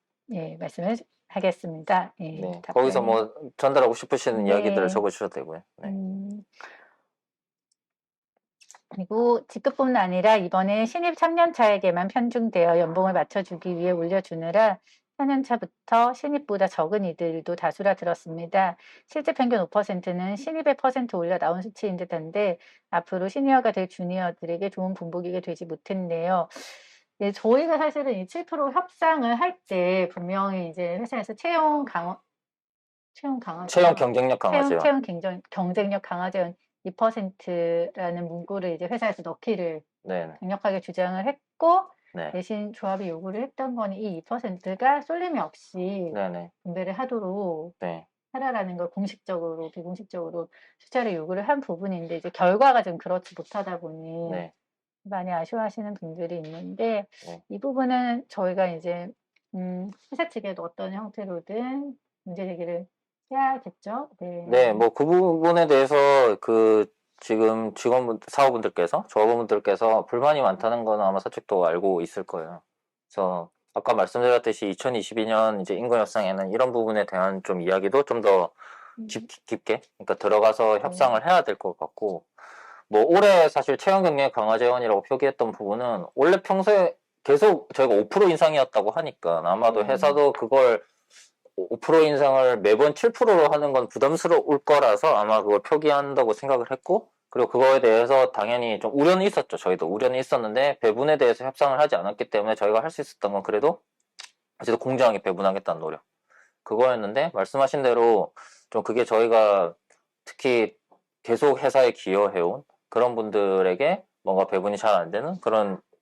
말씀을 하겠습니다. 네. 거기서 뭐 전달하고 싶으시는 네. 이야기들을 적어주셔도 되고요. 네. 그리고 직급뿐 아니라 이번에 신입 3년차에게만 편중되어 연봉을 맞춰주기 위해 올려주느라 4년차부터 신입보다 적은 이들도 다수라 들었습니다. 실제 평균 5%는 신입의 % 올려 나온 수치인 듯한데 앞으로 시니어가 될 주니어들에게 좋은 분복이게 되지 못했네요. 네, 저희가 사실은 이 7% 협상을 할 때 분명히 이제 회사에서 채용 경쟁력 강화제요. 채용 경쟁력 강화제원 2%라는 문구를 이제 회사에서 넣기를 네. 강력하게 주장을 했고 네. 대신 조합이 요구를 했던 건 이 2%가 쏠림이 없이 네네. 분배를 하도록 네. 하라라는 걸 공식적으로 비공식적으로 숫자를 요구를 한 부분인데 이제 결과가 좀 그렇지 못하다 보니 네. 많이 아쉬워하시는 분들이 있는데 네. 이 부분은 저희가 이제 회사 측에도 어떤 형태로든 문제 제기를 해야겠죠. 네. 네, 뭐 그 부분에 대해서 지금 사원분들께서, 조합원분들께서 불만이 많다는 거는 아마 사측도 알고 있을 거예요. 그래서 아까 말씀드렸듯이 2022년 이제 인권협상에는 이런 부분에 대한 좀 이야기도 좀 더 깊게, 그러니까 들어가서 협상을 해야 될 것 같고, 뭐 올해 사실 채용 경쟁 강화 재원이라고 표기했던 부분은 원래 평소에 계속 저희가 5% 인상이었다고 하니까 아마도 회사도 그걸 5% 인상을 매번 7%로 하는 건 부담스러울 거라서 아마 그걸 표기한다고 생각을 했고, 그리고 그거에 대해서 당연히 좀 우려는 있었죠. 저희도 우려는 있었는데 배분에 대해서 협상을 하지 않았기 때문에 저희가 할 수 있었던 건 그래도 어쨌든 공정하게 배분하겠다는 노력, 그거였는데 말씀하신 대로 좀 그게 저희가 특히 계속 회사에 기여해온 그런 분들에게 뭔가 배분이 잘 안 되는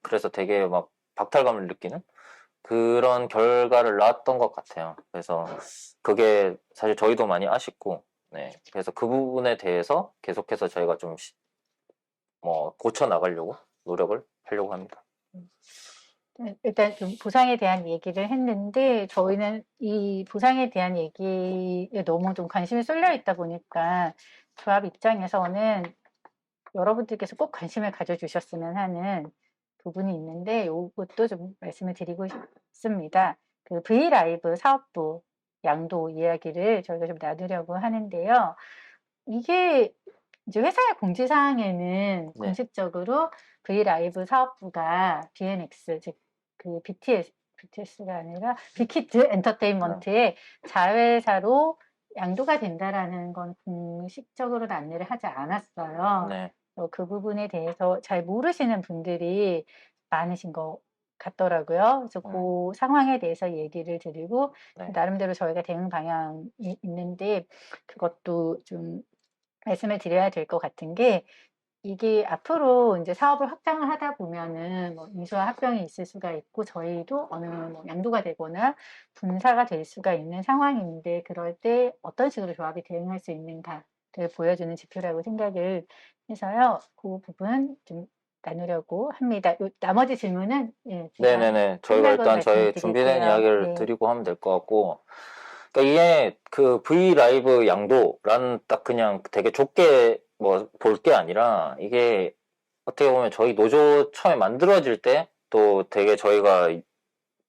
그래서 되게 막 박탈감을 느끼는 그런 결과를 낳았던 것 같아요. 그래서 그게 사실 저희도 많이 아쉽고, 네. 그래서 그 부분에 대해서 계속해서 저희가 좀 고쳐 나가려고 노력을 하려고 합니다. 일단 좀 보상에 대한 얘기를 했는데 저희는 이 보상에 대한 얘기에 너무 좀 관심이 쏠려 있다 보니까 조합 입장에서는 여러분들께서 꼭 관심을 가져주셨으면 하는 부분이 있는데 이것도 좀 말씀을 드리고 싶습니다. 그 브이라이브 사업부 양도 이야기를 저희가 좀 나누려고 하는데요. 이게 이제 회사의 공지사항에는 공식적으로 브이라이브 사업부가 BNX 즉 그 BTS가 아니라 빅히트 엔터테인먼트의 자회사로 양도가 된다라는 건 공식적으로는 안내를 하지 않았어요. 네. 그 부분에 대해서 잘 모르시는 분들이 많으신 것 같더라고요. 그래서 그 상황에 대해서 얘기를 드리고 네. 나름대로 저희가 대응 방향이 있는데 그것도 좀 말씀을 드려야 될 것 같은 게 이게 앞으로 이제 사업을 확장을 하다 보면은 뭐 인수와 합병이 있을 수가 있고 저희도 어느 뭐 양도가 되거나 분사가 될 수가 있는 상황인데 그럴 때 어떤 식으로 조합이 대응할 수 있는가를 보여주는 지표라고 생각을 해서요. 그 부분 좀 나누려고 합니다. 요 나머지 질문은 예, 제가 네네네. 저희가 끝나고 일단 저희 말씀을 준비된 드릴게요. 이야기를 네. 드리고 하면 될 것 같고, 그러니까 이게 그 V 라이브 양도라는 딱 그냥 되게 좁게 뭐 볼 게 아니라 이게 어떻게 보면 저희 노조 처음에 만들어질 때 또 되게 저희가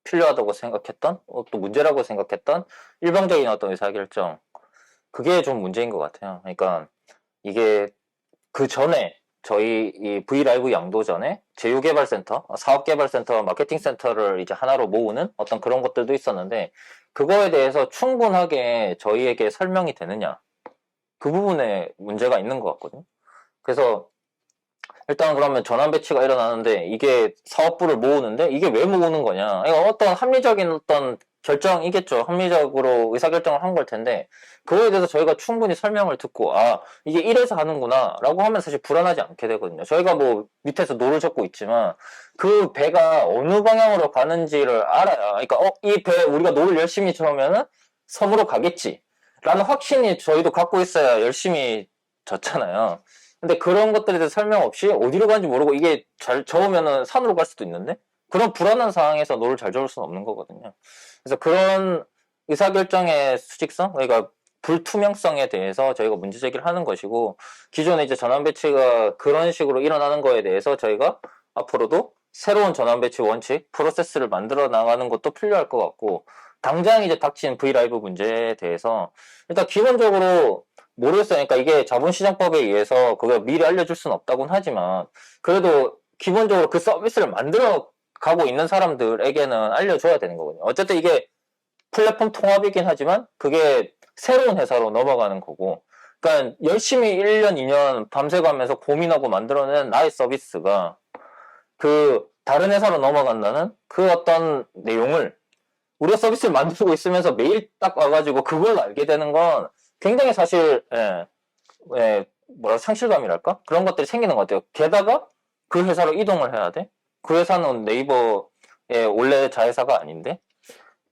필요하다고 생각했던 또 문제라고 생각했던 일방적인 어떤 의사결정 그게 좀 문제인 것 같아요. 그러니까 이게 그 전에 저희 이 브이라이브 양도 전에 제휴개발센터, 사업개발센터, 마케팅센터를 이제 하나로 모으는 어떤 그런 것들도 있었는데 그거에 대해서 충분하게 저희에게 설명이 되느냐 그 부분에 문제가 있는 것 같거든요. 그래서 일단 그러면 전환 배치가 일어나는데 이게 사업부를 모으는데 이게 왜 모으는 거냐? 이거 어떤 합리적인 어떤 결정이겠죠. 합리적으로 의사결정을 한 걸 텐데 그거에 대해서 저희가 충분히 설명을 듣고 아 이게 이래서 하는구나 라고 하면 사실 불안하지 않게 되거든요. 저희가 뭐 밑에서 노를 젓고 있지만 그 배가 어느 방향으로 가는지를 알아야 그러니까 이 배 우리가 노를 열심히 저으면은 섬으로 가겠지 라는 확신이 저희도 갖고 있어야 열심히 졌잖아요. 근데 그런 것들에 대해서 설명 없이 어디로 가는지 모르고 이게 잘 저으면은 산으로 갈 수도 있는데 그런 불안한 상황에서 노를 잘 저을 수는 없는 거거든요. 그래서 그런 의사결정의 수직성, 그러니까 불투명성에 대해서 저희가 문제 제기를 하는 것이고 기존에 이제 전환 배치가 그런 식으로 일어나는 거에 대해서 저희가 앞으로도 새로운 전환 배치 원칙, 프로세스를 만들어 나가는 것도 필요할 것 같고 당장 이제 닥친 브이라이브 문제에 대해서 일단 기본적으로 모르겠어요. 그러니까 이게 자본시장법에 의해서 그걸 미리 알려줄 수는 없다고는 하지만 그래도 기본적으로 그 서비스를 만들어 가고 있는 사람들에게는 알려줘야 되는 거거든요. 어쨌든 이게 플랫폼 통합이긴 하지만 그게 새로운 회사로 넘어가는 거고 그러니까 열심히 1년, 2년 밤새가면서 고민하고 만들어낸 나의 서비스가 그 다른 회사로 넘어간다는 그 어떤 내용을 우리가 서비스를 만들고 있으면서 매일 딱 와가지고 그걸 알게 되는 건 굉장히 사실 뭐라 상실감이랄까 그런 것들이 생기는 것 같아요. 게다가 그 회사로 이동을 해야 돼. 그 회사는 네이버의 원래 자회사가 아닌데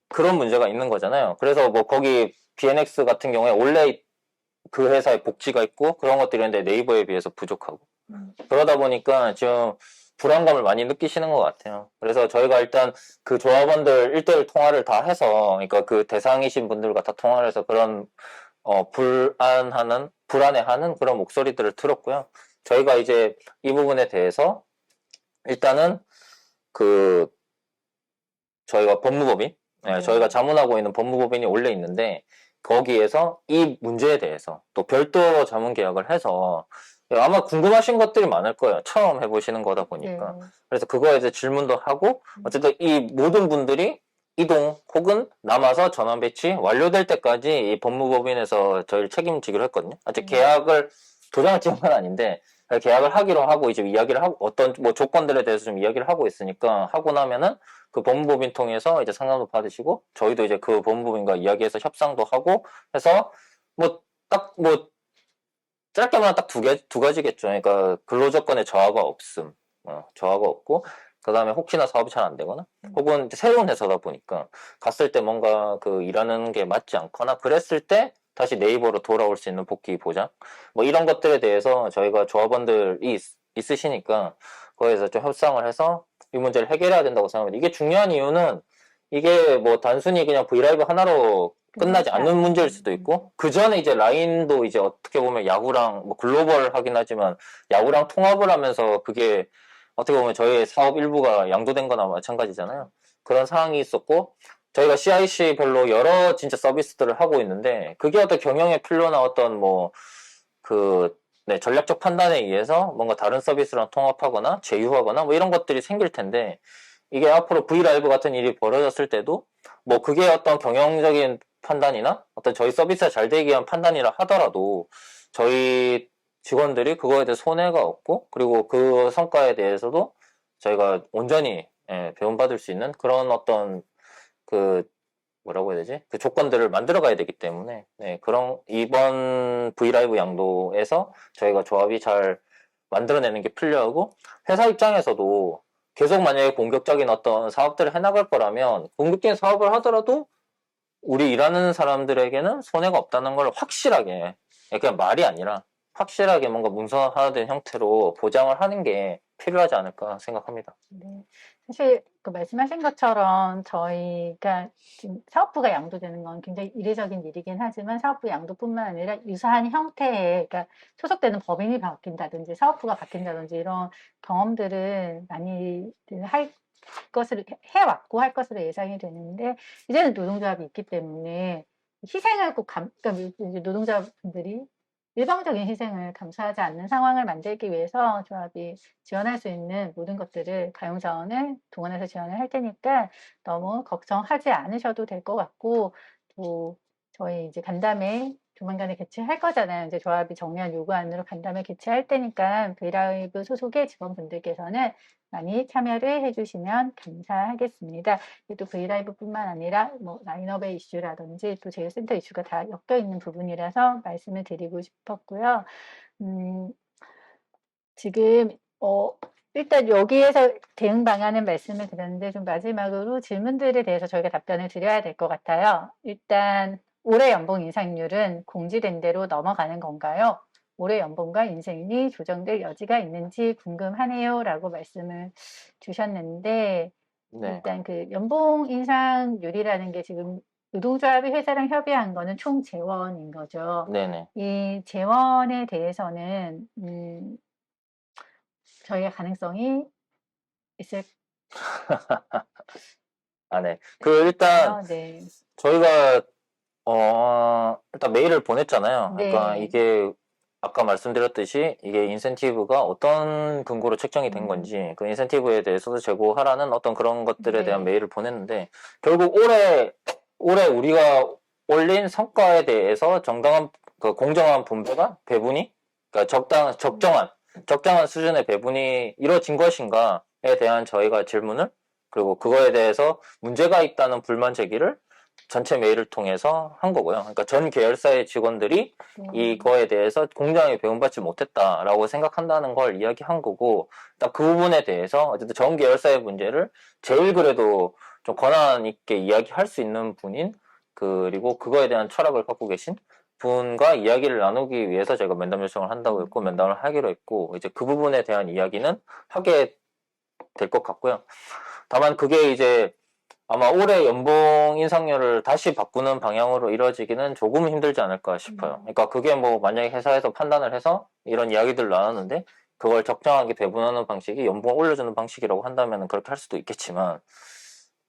그런 문제가 있는 거잖아요. 그래서 뭐 거기 BNX 같은 경우에 원래 그 회사에 복지가 있고 그런 것들이 있는데 네이버에 비해서 부족하고 그러다 보니까 지금 불안감을 많이 느끼시는 것 같아요. 그래서 저희가 일단 그 조합원들 1대1 통화를 다 해서 그러니까 그 대상이신 분들과 다 통화를 해서 그런 불안해하는 그런 목소리들을 들었고요. 저희가 이제 이 부분에 대해서 일단은 그 저희가 법무법인, 저희가 자문하고 있는 법무법인이 원래 있는데 거기에서 이 문제에 대해서 또 별도로 자문 계약을 해서 아마 궁금하신 것들이 많을 거예요. 처음 해보시는 거다 보니까. 네. 그래서 그거에 대해 질문도 하고 어쨌든 이 모든 분들이 이동 혹은 남아서 전환 배치 완료될 때까지 이 법무법인에서 저희를 책임지기로 했거든요. 아직 계약을 도장을 찍은 건 아닌데 계약을 하기로 하고 이제 이야기를 하고 어떤 뭐 조건들에 대해서 좀 이야기를 하고 있으니까 하고 나면은 그 법무법인 통해서 이제 상담도 받으시고 저희도 이제 그 법무법인과 이야기해서 협상도 하고 해서 뭐 딱 뭐 짧게 말하면 딱 두 가지겠죠. 그러니까 근로조건에 저하가 없음, 저하가 없고 그 다음에 혹시나 사업이 잘 안 되거나 혹은 새로운 회사다 보니까 갔을 때 뭔가 그 일하는 게 맞지 않거나 그랬을 때 다시 네이버로 돌아올 수 있는 복귀 보장 뭐 이런 것들에 대해서 저희가 조합원들이 있으시니까 거기에서 좀 협상을 해서 이 문제를 해결해야 된다고 생각합니다. 이게 중요한 이유는 이게 뭐 단순히 그냥 브이라이브 하나로 끝나지 않는 문제일 수도 있고 그 전에 이제 라인도 이제 어떻게 보면 야후랑 뭐 글로벌 하긴 하지만 야후랑 통합을 하면서 그게 어떻게 보면 저희의 사업 일부가 양도된 거나 마찬가지잖아요. 그런 상황이 있었고 저희가 CIC별로 여러 진짜 서비스들을 하고 있는데 그게 어떤 경영에 필요나 어떤 뭐 그 전략적 판단에 의해서 뭔가 다른 서비스랑 통합하거나 제휴하거나 뭐 이런 것들이 생길 텐데 이게 앞으로 브이라이브 같은 일이 벌어졌을 때도 뭐 그게 어떤 경영적인 판단이나 어떤 저희 서비스가 잘 되기 위한 판단이라 하더라도 저희 직원들이 그거에 대해 손해가 없고, 그리고 그 성과에 대해서도 저희가 온전히 배움받을 수 있는 그런 어떤 그 뭐라고 해야 되지? 그 조건들을 만들어 가야 되기 때문에, 네, 그런, 이번 브이라이브 양도에서 저희가 조합이 잘 만들어내는 게 필요하고, 회사 입장에서도 계속 만약에 공격적인 어떤 사업들을 해나갈 거라면, 공격적인 사업을 하더라도 우리 일하는 사람들에게는 손해가 없다는 걸 확실하게, 그냥 말이 아니라 확실하게 뭔가 문서화된 형태로 보장을 하는 게 필요하지 않을까 생각합니다. 네. 사실 그 말씀하신 것처럼 저희가 지금 사업부가 양도되는 건 굉장히 이례적인 일이긴 하지만 사업부 양도뿐만 아니라 유사한 형태의 그러니까 소속되는 법인이 바뀐다든지 사업부가 바뀐다든지 이런 경험들을 많이 할 것을 해왔고 할 것으로 예상이 되는데 이제는 노동조합이 있기 때문에 희생을 꼭 그러니까 이제 노동자분들이 일방적인 희생을 감수하지 않는 상황을 만들기 위해서 조합이 지원할 수 있는 모든 것들을 가용자원을 동원해서 지원을 할 테니까 너무 걱정하지 않으셔도 될 것 같고 또 저희 이제 간담회 조만간에 개최할 거잖아요. 이제 조합이 정리한 요구안으로 간담회 개최할 테니까 브이라이브 소속의 직원분들께서는 많이 참여를 해주시면 감사하겠습니다. 또 브이라이브뿐만 아니라 뭐 라인업의 이슈라든지 또 제휴센터 이슈가 다 엮여 있는 부분이라서 말씀을 드리고 싶었고요. 지금 일단 여기에서 대응 방안은 말씀을 드렸는데 좀 마지막으로 질문들에 대해서 저희가 답변을 드려야 될 것 같아요. 일단 올해 연봉 인상률은 공지된 대로 넘어가는 건가요? 올해 연봉과 인생이 조정될 여지가 있는지 궁금하네요. 라고 말씀을 주셨는데 네. 일단 그 연봉 인상률이라는 게 지금 노동조합이 회사랑 협의한 거는 총 재원인 거죠. 네네. 이 재원에 대해서는 저희가 가능성이 있을까요? 네. 일단, 네. 저희가, 일단 메일을 보냈잖아요. 그러니까 네. 이게, 아까 말씀드렸듯이 이게 인센티브가 어떤 근거로 책정이 된 건지, 그 인센티브에 대해서도 제고하라는 어떤 그런 것들에 대한 네. 메일을 보냈는데, 결국 올해 우리가 올린 성과에 대해서 정당한, 공정한 분배가, 배분이, 그러니까 적정한 수준의 배분이 이루어진 것인가에 대한 저희가 질문을, 그리고 그거에 대해서 문제가 있다는 불만 제기를 전체 메일을 통해서 한 거고요. 그러니까 전 계열사의 직원들이 이거에 대해서 공정하게 배분받지 못했다라고 생각한다는 걸 이야기한 거고, 딱 그 부분에 대해서 어쨌든 전 계열사의 문제를 제일 그래도 좀 권한 있게 이야기할 수 있는 분인, 그리고 그거에 대한 철학을 갖고 계신 분과 이야기를 나누기 위해서 저희가 면담 요청을 한다고 했고, 면담을 하기로 했고, 이제 그 부분에 대한 이야기는 하게 될 것 같고요. 다만 그게 이제 아마 올해 연봉 인상률을 다시 바꾸는 방향으로 이루어지기는 조금 힘들지 않을까 싶어요. 그러니까 그게 뭐 만약에 회사에서 판단을 해서 이런 이야기들을 나눴는데 그걸 적정하게 배분하는 방식이 연봉 올려주는 방식이라고 한다면 그렇게 할 수도 있겠지만,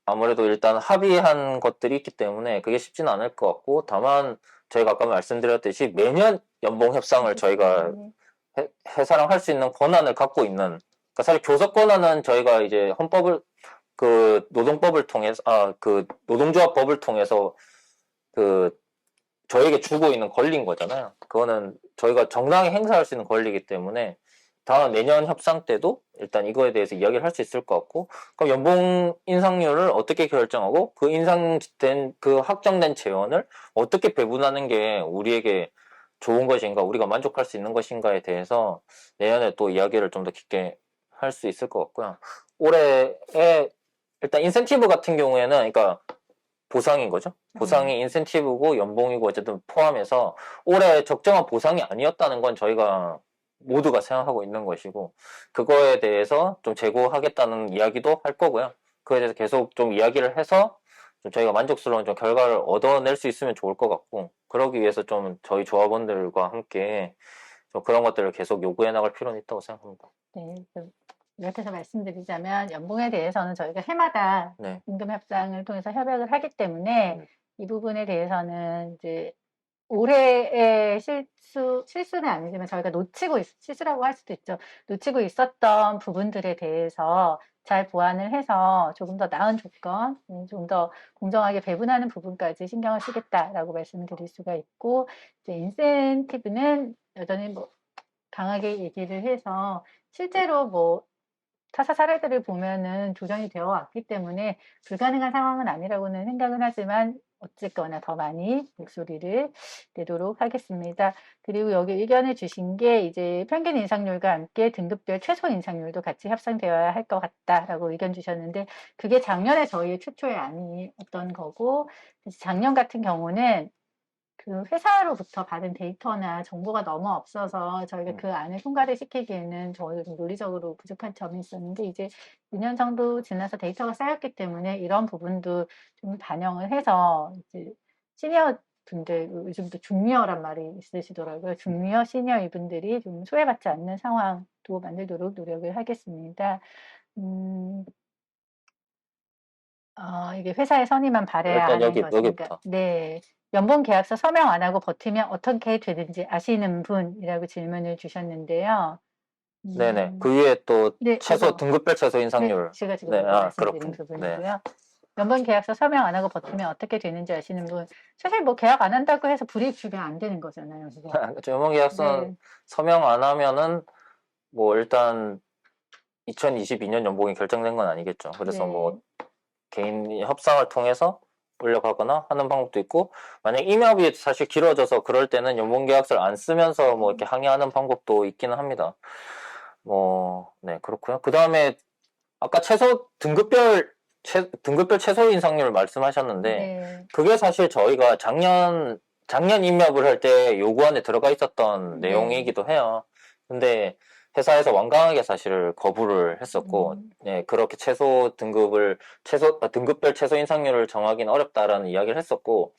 아무래도 일단 합의한 것들이 있기 때문에 그게 쉽지는 않을 것 같고, 다만 저희가 아까 말씀드렸듯이 매년 연봉 협상을 저희가 회사랑 할 수 있는 권한을 갖고 있는, 그러니까 사실 교섭 권한은 저희가 이제 노동법을 통해서, 노동조합법을 통해서 저에게 주고 있는 권리인 거잖아요. 그거는 저희가 정당하게 행사할 수 있는 권리이기 때문에 다음 내년 협상 때도 일단 이거에 대해서 이야기를 할 수 있을 것 같고, 그럼 연봉 인상률을 어떻게 결정하고 그 확정된 재원을 어떻게 배분하는 게 우리에게 좋은 것인가, 우리가 만족할 수 있는 것인가에 대해서 내년에 또 이야기를 좀 더 깊게 할 수 있을 것 같고요. 올해에 일단 인센티브 같은 경우에는, 그러니까 보상인 거죠. 보상이 인센티브고 연봉이고 어쨌든 포함해서 올해 적정한 보상이 아니었다는 건 저희가 모두가 생각하고 있는 것이고, 그거에 대해서 좀 재고하겠다는 이야기도 할 거고요. 그거에 대해서 계속 좀 이야기를 해서 좀 저희가 만족스러운 좀 결과를 얻어낼 수 있으면 좋을 것 같고, 그러기 위해서 좀 저희 조합원들과 함께 좀 그런 것들을 계속 요구해 나갈 필요는 있다고 생각합니다. 네. 이렇게 해서 말씀드리자면 연봉에 대해서는 저희가 해마다 네. 임금 협상을 통해서 협약을 하기 때문에 이 부분에 대해서는 이제 올해의 실수는 아니지만 저희가 실수라고 할 수도 있죠. 놓치고 있었던 부분들에 대해서 잘 보완을 해서 조금 더 나은 조건, 좀 더 공정하게 배분하는 부분까지 신경을 쓰겠다라고 말씀을 드릴 수가 있고, 이제 인센티브는 여전히 뭐 강하게 얘기를 해서 실제로 뭐 타사 사례들을 보면은 조정이 되어 왔기 때문에 불가능한 상황은 아니라고는 생각은 하지만 어쨌거나 더 많이 목소리를 내도록 하겠습니다. 그리고 여기 의견을 주신 게 이제 평균 인상률과 함께 등급별 최소 인상률도 같이 협상되어야 할 것 같다라고 의견 주셨는데 그게 작년에 저희의 최초의 안이었던 거고 작년 같은 경우는 그 회사로부터 받은 데이터나 정보가 너무 없어서 저희가 그 안을 통과를 시키기에는 저희가 좀 논리적으로 부족한 점이 있었는데 이제 2년 정도 지나서 데이터가 쌓였기 때문에 이런 부분도 좀 반영을 해서 이제 시니어 분들 요즘도 중미어란 말이 있으시더라고요. 중미어 시니어 이분들이 좀 소외받지 않는 상황도 만들도록 노력을 하겠습니다. 이게 회사의 선의만 바라야 일단 하는 것인가? 여기부터. 네. 연봉 계약서 서명 안 하고 버티면 어떻게 되는지 아시는 분이라고 질문을 주셨는데요. 네네. 음, 그 위에 또 네, 최소 이거. 등급별 최소 네, 인상률. 제가 지금 네, 이거 말씀드린 그렇군. 네. 부분이고요. 연봉 계약서 서명 안 하고 버티면 어떻게 되는지 아시는 분. 사실 뭐 계약 안 한다고 해서 불이익 주면 안 되는 거잖아요, 그거. 연봉 계약서는 네, 서명 안 하면은 뭐 일단 2022년 연봉이 결정된 건 아니겠죠. 그래서 네, 뭐 개인 협상을 통해서 올려가거나 하는 방법도 있고, 만약 임업이 사실 길어져서 그럴 때는 연봉계약서를 안 쓰면서 뭐 이렇게 항의하는 방법도 있기는 합니다. 뭐, 네, 그렇고요. 그 다음에 아까 등급별 최소 인상률 말씀하셨는데, 네, 그게 사실 저희가 작년 임업을 할 때 요구안에 들어가 있었던 네. 내용이기도 해요. 근데 회사에서 완강하게 사실 거부를 했었고, 네, 그렇게 등급별 최소 인상률을 정하기는 어렵다라는 이야기를 했었고,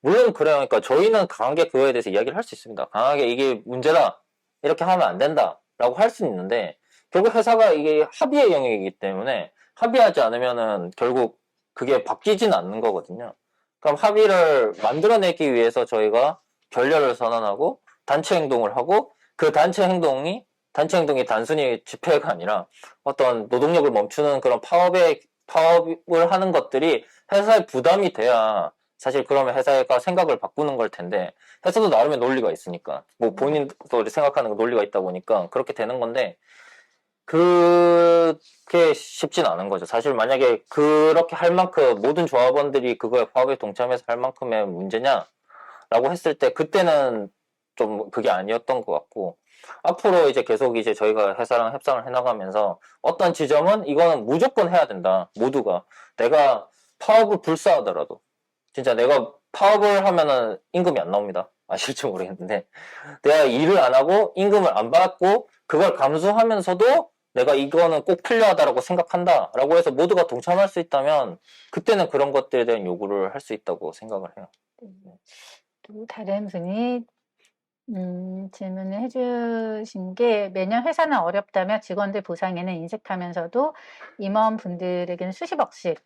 물론 그래요. 그러니까 저희는 강하게 그거에 대해서 이야기를 할 수 있습니다. 강하게 이게 문제다. 이렇게 하면 안 된다. 라고 할 수 있는데, 결국 회사가 이게 합의의 영역이기 때문에 합의하지 않으면은 결국 그게 바뀌지는 않는 거거든요. 그럼 합의를 만들어내기 위해서 저희가 결렬을 선언하고 단체 행동을 하고 그 단체 행동이 단순히 집회가 아니라 어떤 노동력을 멈추는 그런 파업을 하는 것들이 회사에 부담이 돼야 사실 그러면 회사가 생각을 바꾸는 걸 텐데 회사도 나름의 논리가 있으니까 뭐 본인도 생각하는 논리가 있다 보니까 그렇게 되는 건데 그게 쉽진 않은 거죠. 사실 만약에 그렇게 할 만큼 모든 조합원들이 그거에 파업에 동참해서 할 만큼의 문제냐라고 했을 때 그때는 좀 그게 아니었던 것 같고 앞으로 이제 계속 이제 저희가 회사랑 협상을 해나가면서 어떤 지점은 이거는 무조건 해야 된다. 모두가 내가 파업을 불사하더라도 진짜 내가 파업을 하면은 임금이 안 나옵니다. 아실지 모르겠는데 내가 일을 안 하고 임금을 안 받고 그걸 감수하면서도 내가 이거는 꼭 필요하다라고 생각한다라고 해서 모두가 동참할 수 있다면 그때는 그런 것들에 대한 요구를 할 수 있다고 생각을 해요. 또 다른 분이 질문을 해주신 게 매년 회사는 어렵다며 직원들 보상에는 인색하면서도 임원분들에게는 수십억씩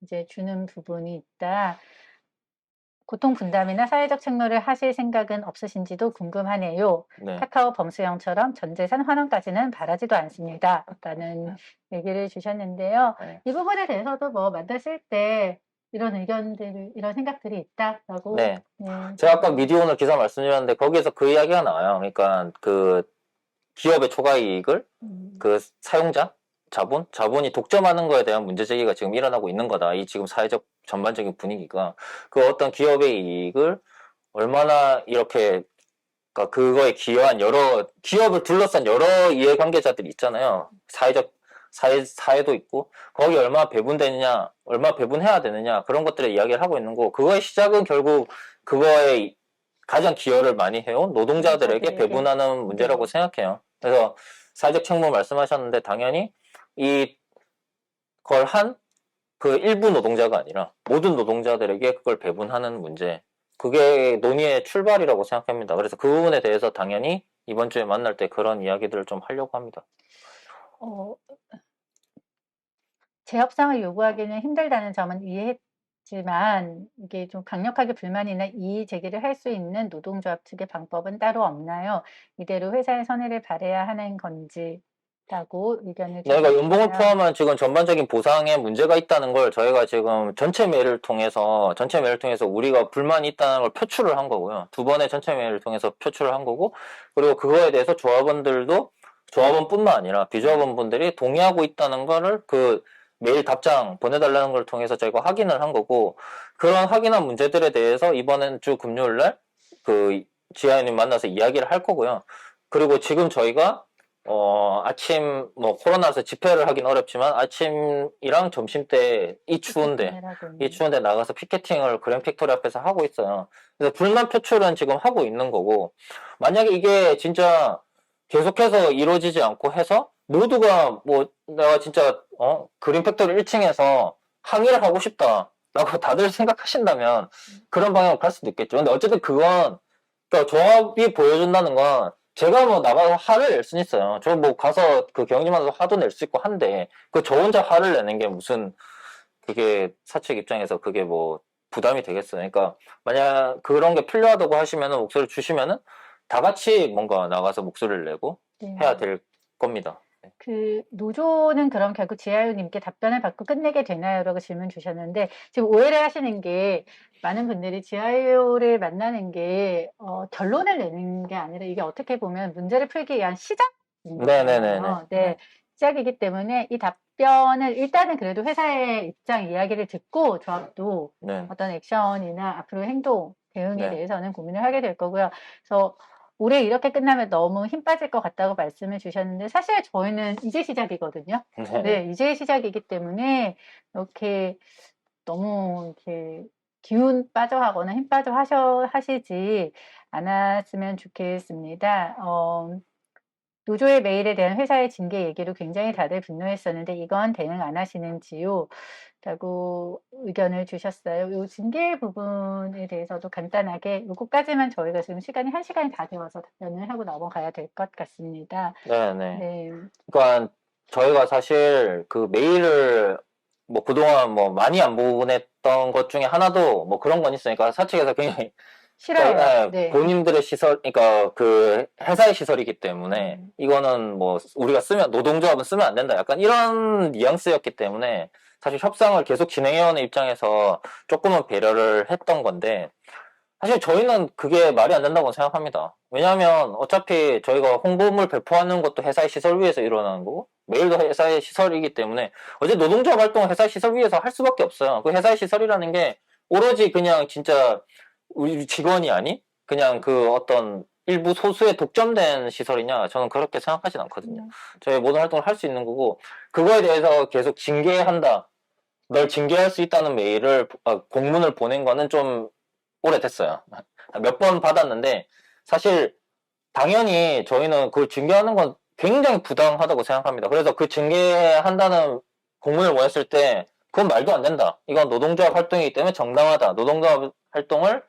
이제 주는 부분이 있다. 고통 분담이나 사회적 책무를 하실 생각은 없으신지도 궁금하네요. 네. 카카오 범수형처럼 전 재산 환원까지는 바라지도 않습니다. 라는 얘기를 주셨는데요. 네. 이 부분에 대해서도 뭐 만나실 때 이런 의견들, 이런 생각들이 있다라고. 네. 네. 제가 아까 미디어 오늘 기사 말씀드렸는데 거기에서 그 이야기가 나와요. 그러니까 그 기업의 초과 이익을 그 사용자 자본이 독점하는 거에 대한 문제 제기가 지금 일어나고 있는 거다. 이 지금 사회적 전반적인 분위기가 그 어떤 기업의 이익을 얼마나 이렇게 그러니까 그거에 기여한 기업을 둘러싼 여러 이해관계자들이 있잖아요. 사회도 있고 거기 얼마 배분되느냐, 얼마 배분해야 되느냐 그런 것들의 이야기를 하고 있는 거. 그거의 시작은 결국 그거에 가장 기여를 많이 해온 노동자들에게 배분하는 문제라고 생각해요. 그래서 사회적 책무 말씀하셨는데 당연히 이걸 한 그 일부 노동자가 아니라 모든 노동자들에게 그걸 배분하는 문제. 그게 논의의 출발이라고 생각합니다. 그래서 그 부분에 대해서 당연히 이번 주에 만날 때 그런 이야기들을 좀 하려고 합니다. 재협상을 요구하기는 힘들다는 점은 이해했지만 이게 좀 강력하게 불만이나 이의 제기를 할 수 있는 노동조합 측의 방법은 따로 없나요? 이대로 회사의 선의를 바라야 하는 건지. 라고 의견을 내가 연봉을 주셨어요. 포함한 지금 전반적인 보상에 문제가 있다는 걸 저희가 지금 전체 메일을 통해서 우리가 불만이 있다는 걸 표출을 한 거고요. 두 번의 전체 메일을 통해서 표출을 한 거고, 그리고 그거에 대해서 조합원뿐만 아니라 비조합원분들이 동의하고 있다는 거를 그 메일 답장 보내달라는 걸 통해서 저희가 확인을 한 거고, 그런 확인한 문제들에 대해서 이번엔 주 금요일 날 그 지아이님 만나서 이야기를 할 거고요. 그리고 지금 저희가 아침, 코로나라서 집회를 하긴 어렵지만, 아침이랑 점심 때, 이 추운데 나가서 피켓팅을 그랜픽토리 앞에서 하고 있어요. 그래서 불만 표출은 지금 하고 있는 거고, 만약에 이게 진짜 계속해서 이루어지지 않고 해서, 모두가 내가 진짜, 그린팩토리 1층에서 항의를 하고 싶다. 라고 다들 생각하신다면, 그런 방향으로 갈 수도 있겠죠. 근데 어쨌든 그러니까 조합이 보여준다는 건, 제가 나가서 화를 낼 수는 있어요. 저 가서 그 경영진한테도 화도 낼 수 있고 한데, 저 혼자 화를 내는 게 그게 사측 입장에서 그게 부담이 되겠어요. 그러니까, 만약 그런 게 필요하다고 하시면은, 목소리를 주시면은, 다 같이 뭔가 나가서 목소리를 내고 네. 해야 될 겁니다. 그 노조는 그럼 결국 지아유님께 답변을 받고 끝내게 되나요? 라고 질문 주셨는데, 지금 오해를 하시는 게, 많은 분들이 지아유를 만나는 게 결론을 내는 게 아니라, 이게 어떻게 보면 문제를 풀기 위한 시작인 네네네네. 거잖아요. 네, 시작이기 때문에 이 답변을 일단은 그래도 회사의 입장 이야기를 듣고 조합도 네. 어떤 액션이나 앞으로 행동, 대응에 네. 대해서는 고민을 하게 될 거고요. 그래서 올해 이렇게 끝나면 너무 힘 빠질 것 같다고 말씀을 주셨는데, 사실 저희는 이제 시작이거든요. 네. 네, 이제 시작이기 때문에 이렇게 너무 이렇게 기운 빠져 하거나 힘 빠져 하시지 않았으면 좋겠습니다. 노조의 메일에 대한 회사의 징계 얘기로 굉장히 다들 분노했었는데, 이건 대응 안 하시는지요? 라고 의견을 주셨어요. 요 징계 부분에 대해서도 간단하게 요거까지만 저희가 지금 시간이 1시간이 다 되어서 답변을 하고 넘어가야 될 것 같습니다. 네네. 네. 그러니까 저희가 사실 그 메일을 그동안 많이 안 보냈던 것 중에 하나도 그런 건 있으니까 사측에서 굉장히 싫어요. 네. 본인들의 시설, 그러니까 그 회사의 시설이기 때문에 이거는 우리가 노동조합은 쓰면 안 된다. 약간 이런 뉘앙스였기 때문에 사실 협상을 계속 진행해오는 입장에서 조금은 배려를 했던 건데, 사실 저희는 그게 말이 안 된다고 생각합니다. 왜냐하면 어차피 저희가 홍보물 배포하는 것도 회사의 시설 위에서 일어나는 거고, 메일도 회사의 시설이기 때문에 어제 노동조합 활동을 회사의 시설 위에서 할 수밖에 없어요. 그 회사의 시설이라는 게 오로지 그냥 진짜 우리 직원이 아닌 그냥 그 어떤 일부 소수의 독점된 시설이냐, 저는 그렇게 생각하진 않거든요. 저희 모든 활동을 할 수 있는 거고, 그거에 대해서 계속 징계한다, 널 징계할 수 있다는 공문을 보낸 거는 좀 오래됐어요. 몇 번 받았는데, 사실 당연히 저희는 그걸 징계하는 건 굉장히 부당하다고 생각합니다. 그래서 그 징계한다는 공문을 보냈을 때 그건 말도 안 된다. 이건 노동조합 활동이기 때문에 정당하다. 노동조합 활동을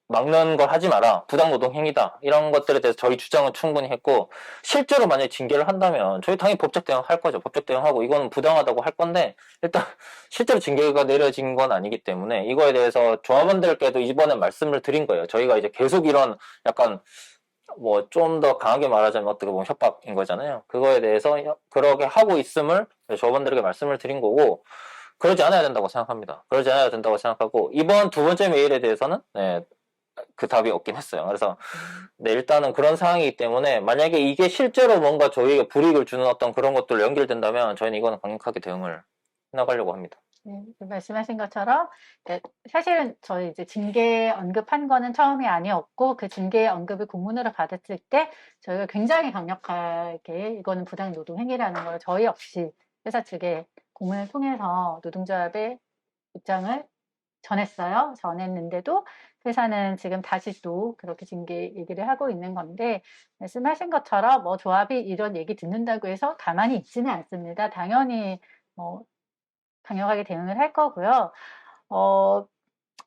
막는 걸 하지 마라. 부당노동 행위다. 이런 것들에 대해서 저희 주장은 충분히 했고, 실제로 만약에 징계를 한다면 저희 당연히 법적 대응할 거죠. 법적 대응하고 이거는 부당하다고 할 건데, 일단 실제로 징계가 내려진 건 아니기 때문에 이거에 대해서 조합원들께도 이번에 말씀을 드린 거예요. 저희가 이제 계속 이런 약간 좀 더 강하게 말하자면 어떻게 보면 협박인 거잖아요. 그거에 대해서 그렇게 하고 있음을 조합원들에게 말씀을 드린 거고, 그러지 않아야 된다고 생각합니다. 그러지 않아야 된다고 생각하고, 이번 두 번째 메일에 대해서는 그 답이 없긴 했어요. 그래서 네, 일단은 그런 상황이기 때문에 만약에 이게 실제로 뭔가 저희에게 불이익을 주는 어떤 그런 것들로 연결된다면 저희는 이거는 강력하게 대응을 해나가려고 합니다. 네, 말씀하신 것처럼 사실은 저희 이제 징계 언급한 거는 처음이 아니었고, 그 징계 언급을 공문으로 받았을 때 저희가 굉장히 강력하게 이거는 부당 노동 행위라는 걸 저희 역시 회사 측에 공문을 통해서 노동조합의 입장을 전했어요. 전했는데도 회사는 지금 다시 또 그렇게 징계 얘기를 하고 있는 건데, 말씀하신 것처럼 조합이 이런 얘기 듣는다고 해서 가만히 있지는 않습니다. 당연히 강력하게 대응을 할 거고요.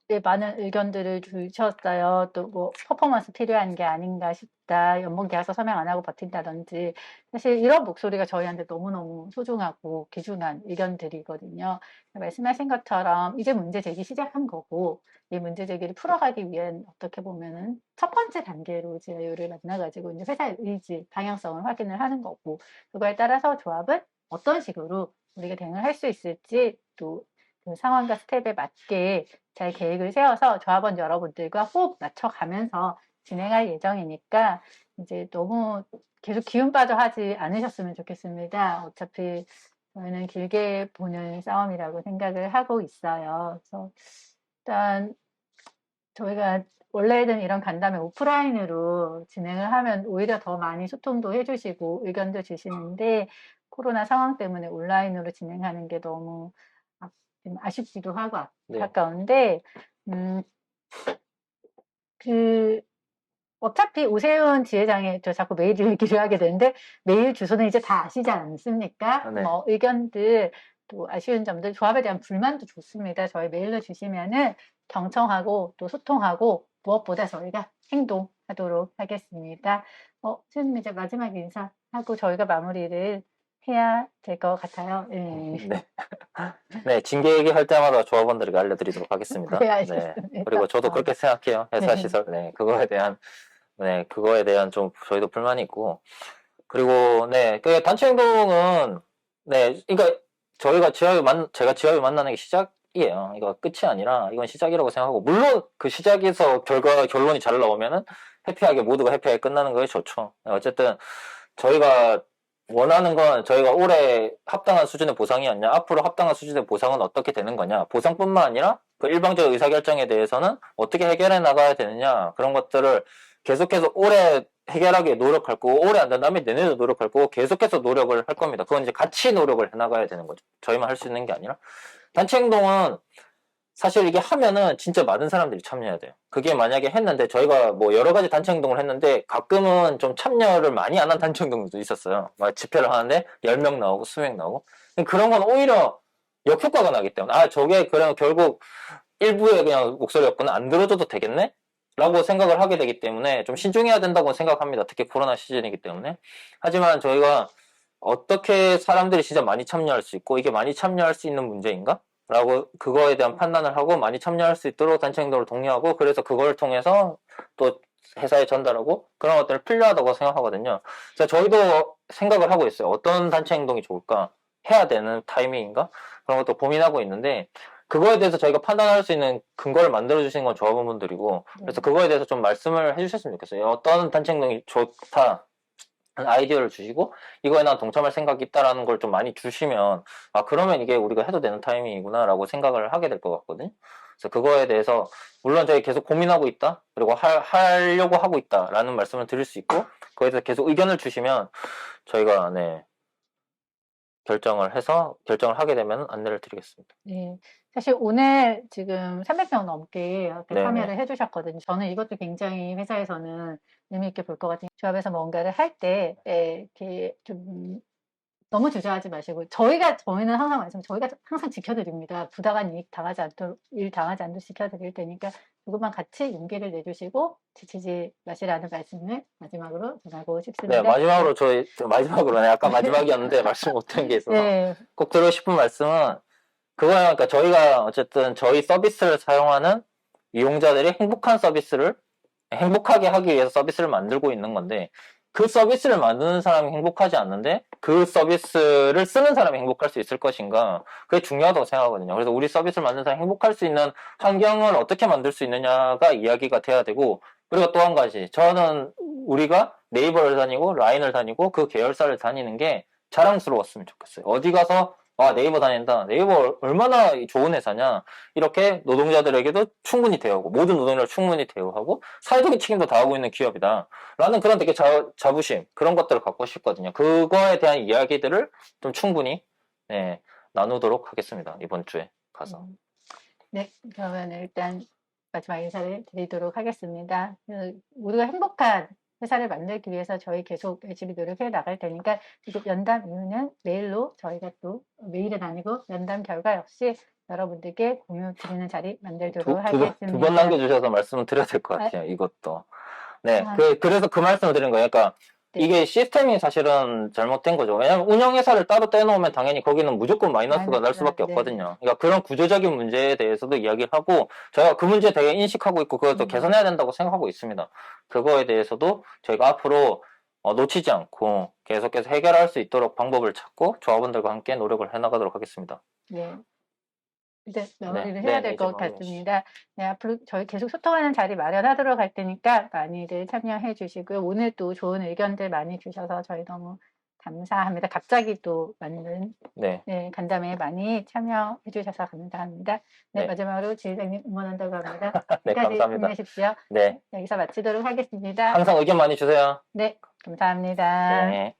네, 많은 의견들을 주셨어요. 또 뭐 퍼포먼스 필요한 게 아닌가 싶다. 연봉 계약서 서명 안 하고 버틴다든지. 사실 이런 목소리가 저희한테 너무너무 소중하고 귀중한 의견들이거든요. 말씀하신 것처럼 이제 문제 제기 시작한 거고, 이 문제 제기를 풀어가기 위한 어떻게 보면은 첫 번째 단계로 제휴를 만나가지고 이제 회사의 의지, 방향성을 확인을 하는 거고, 그거에 따라서 조합은 어떤 식으로 우리가 대응을 할 수 있을지 또 그 상황과 스텝에 맞게 잘 계획을 세워서 조합원 여러분들과 호흡 맞춰가면서 진행할 예정이니까 이제 너무 계속 기운 빠져 하지 않으셨으면 좋겠습니다. 어차피 저희는 길게 보는 싸움이라고 생각을 하고 있어요. 그래서 일단 저희가 원래는 이런 간담회 오프라인으로 진행을 하면 오히려 더 많이 소통도 해주시고 의견도 주시는데 코로나 상황 때문에 온라인으로 진행하는 게 너무 좀 아쉽기도 하고 네. 안타까운데 그 어차피 오세훈 지회장이 저 자꾸 메일 읽기를 하게 되는데 메일 주소는 이제 다 아시지 않습니까? 네. 뭐 의견들 또 아쉬운 점들 조합에 대한 불만도 좋습니다. 저희 메일로 주시면은 경청하고 또 소통하고 무엇보다 저희가 행동하도록 하겠습니다. 선생님 이제 마지막 인사하고 저희가 마무리를 해야 될 것 같아요. 네. 네. 네, 징계 얘기할 때마다 조합원들에게 알려드리도록 하겠습니다. 네, 네. 알겠습니다. 그리고 저도 그렇게 생각해요. 회사 네. 시설. 네, 그거에 대한 좀 저희도 불만이 있고. 그리고, 네, 그 단체 행동은, 네, 그러니까 제가 지압을 만나는 게 시작이에요. 이거 끝이 아니라 이건 시작이라고 생각하고, 물론 그 시작에서 결론이 잘 나오면은 해피하게 모두가 해피하게 끝나는 거에 좋죠. 어쨌든 저희가 원하는 건 저희가 올해 합당한 수준의 보상이었냐, 앞으로 합당한 수준의 보상은 어떻게 되는 거냐, 보상뿐만 아니라 그 일방적 의사결정에 대해서는 어떻게 해결해 나가야 되느냐, 그런 것들을 계속해서 올해 해결하기 노력할 거고, 올해 안 된다면 내년에도 노력할 거고, 계속해서 노력을 할 겁니다. 그건 이제 같이 노력을 해 나가야 되는 거죠. 저희만 할 수 있는 게 아니라. 단체 행동은 사실 이게 하면은 진짜 많은 사람들이 참여해야 돼요. 그게 만약에 했는데 저희가 뭐 여러 가지 단체 행동을 했는데 가끔은 좀 참여를 많이 안 한 단체 행동도 있었어요. 막 집회를 하는데 10명 나오고 20명 나오고. 그런 건 오히려 역효과가 나기 때문에 저게 그냥 결국 일부의 그냥 목소리였구나. 안 들어줘도 되겠네? 라고 생각을 하게 되기 때문에 좀 신중해야 된다고 생각합니다. 특히 코로나 시즌이기 때문에. 하지만 저희가 어떻게 사람들이 진짜 많이 참여할 수 있고 이게 많이 참여할 수 있는 문제인가? 라고 그거에 대한 판단을 하고 많이 참여할 수 있도록 단체 행동을 독려하고 그래서 그걸 통해서 또 회사에 전달하고 그런 것들을 필요하다고 생각하거든요. 그래서 저희도 생각을 하고 있어요. 어떤 단체 행동이 좋을까? 해야 되는 타이밍인가? 그런 것도 고민하고 있는데 그거에 대해서 저희가 판단할 수 있는 근거를 만들어 주시는 건 조합원분들이고 그래서 그거에 대해서 좀 말씀을 해주셨으면 좋겠어요. 어떤 단체 행동이 좋다 아이디어를 주시고 이거에 난 동참할 생각이 있다라는 걸 좀 많이 주시면 그러면 이게 우리가 해도 되는 타이밍이구나 라고 생각을 하게 될 것 같거든요. 그래서 그거에 대해서 물론 저희 계속 고민하고 있다 그리고 하려고 하고 있다라는 말씀을 드릴 수 있고 그거에 대해서 계속 의견을 주시면 저희가 결정을 하게 되면 안내를 드리겠습니다. 네. 사실 오늘 지금 300명 넘게 이렇게 네네. 참여를 해주셨거든요. 저는 이것도 굉장히 회사에서는 의미 있게 볼 것 같아요. 조합에서 뭔가를 할 때, 이렇게 좀 너무 주저하지 마시고, 저희는 항상 저희가 항상 지켜드립니다. 부당한 일 당하지 않도록 지켜드릴 테니까, 조금만 같이 용기를 내주시고, 지치지 마시라는 말씀을 마지막으로 전하고 네, 싶습니다. 마지막으로, 아까 마지막이었는데 말씀 못 드린 게 있어서 네. 꼭 드리고 싶은 말씀은 그거예요. 그러니까 저희가 어쨌든 저희 서비스를 사용하는 이용자들이 행복하게 하기 위해서 서비스를 만들고 있는 건데 그 서비스를 만드는 사람이 행복하지 않는데 그 서비스를 쓰는 사람이 행복할 수 있을 것인가 그게 중요하다고 생각하거든요. 그래서 우리 서비스를 만드는 사람이 행복할 수 있는 환경을 어떻게 만들 수 있느냐가 이야기가 돼야 되고 그리고 또 한 가지 저는 우리가 네이버를 다니고 라인을 다니고 그 계열사를 다니는 게 자랑스러웠으면 좋겠어요. 어디 가서 네이버 다닌다. 네이버 얼마나 좋은 회사냐. 이렇게 노동자들에게도 충분히 대우하고 모든 노동자를 충분히 대우하고 사회적인 책임도 다하고 있는 기업이다. 라는 그런 되게 자부심 그런 것들을 갖고 싶거든요. 그거에 대한 이야기들을 좀 충분히 나누도록 하겠습니다. 이번 주에 가서. 네, 그러면 일단 마지막 인사를 드리도록 하겠습니다. 모두가 행복한 회사를 만들기 위해서 저희 계속 열심히 노력해 나갈 테니까 이제 면담 이후는 메일로 저희가 또 메일은 아니고 면담 결과 역시 여러분들께 공유 드리는 자리 만들도록 두 하겠습니다. 번 남겨주셔서 말씀을 드려야 될 것 같아요. 이것도. 네, 아. 그래서 그 말씀을 드린 거예요. 그러니까 네. 이게 시스템이 사실은 잘못된 거죠. 왜냐하면 운영회사를 따로 떼놓으면 당연히 거기는 무조건 마이너스가 날 수밖에 네. 없거든요. 그러니까 그런 구조적인 문제에 대해서도 이야기를 하고 저희가 그 문제 되게 인식하고 있고 그것도 개선해야 된다고 생각하고 있습니다. 그거에 대해서도 저희가 앞으로 놓치지 않고 계속해서 해결할 수 있도록 방법을 찾고 조합원들과 함께 노력을 해나가도록 하겠습니다. 네. 이제 마무리를 네, 해야 네, 될 이제 것 마무리 같습니다. 네, 앞으로 저희 계속 소통하는 자리 마련하도록 할 테니까 많이들 참여해 주시고요. 오늘 또 좋은 의견들 많이 주셔서 저희 너무 감사합니다. 갑자기 또 많은 네. 네, 간담회에 많이 참여해 주셔서 감사합니다. 네, 네. 마지막으로 지회장님 응원한다고 합니다. 네, 끝까지 감사합니다. 힘내십시오. 네. 여기서 마치도록 하겠습니다. 항상 의견 많이 주세요. 네, 감사합니다. 네.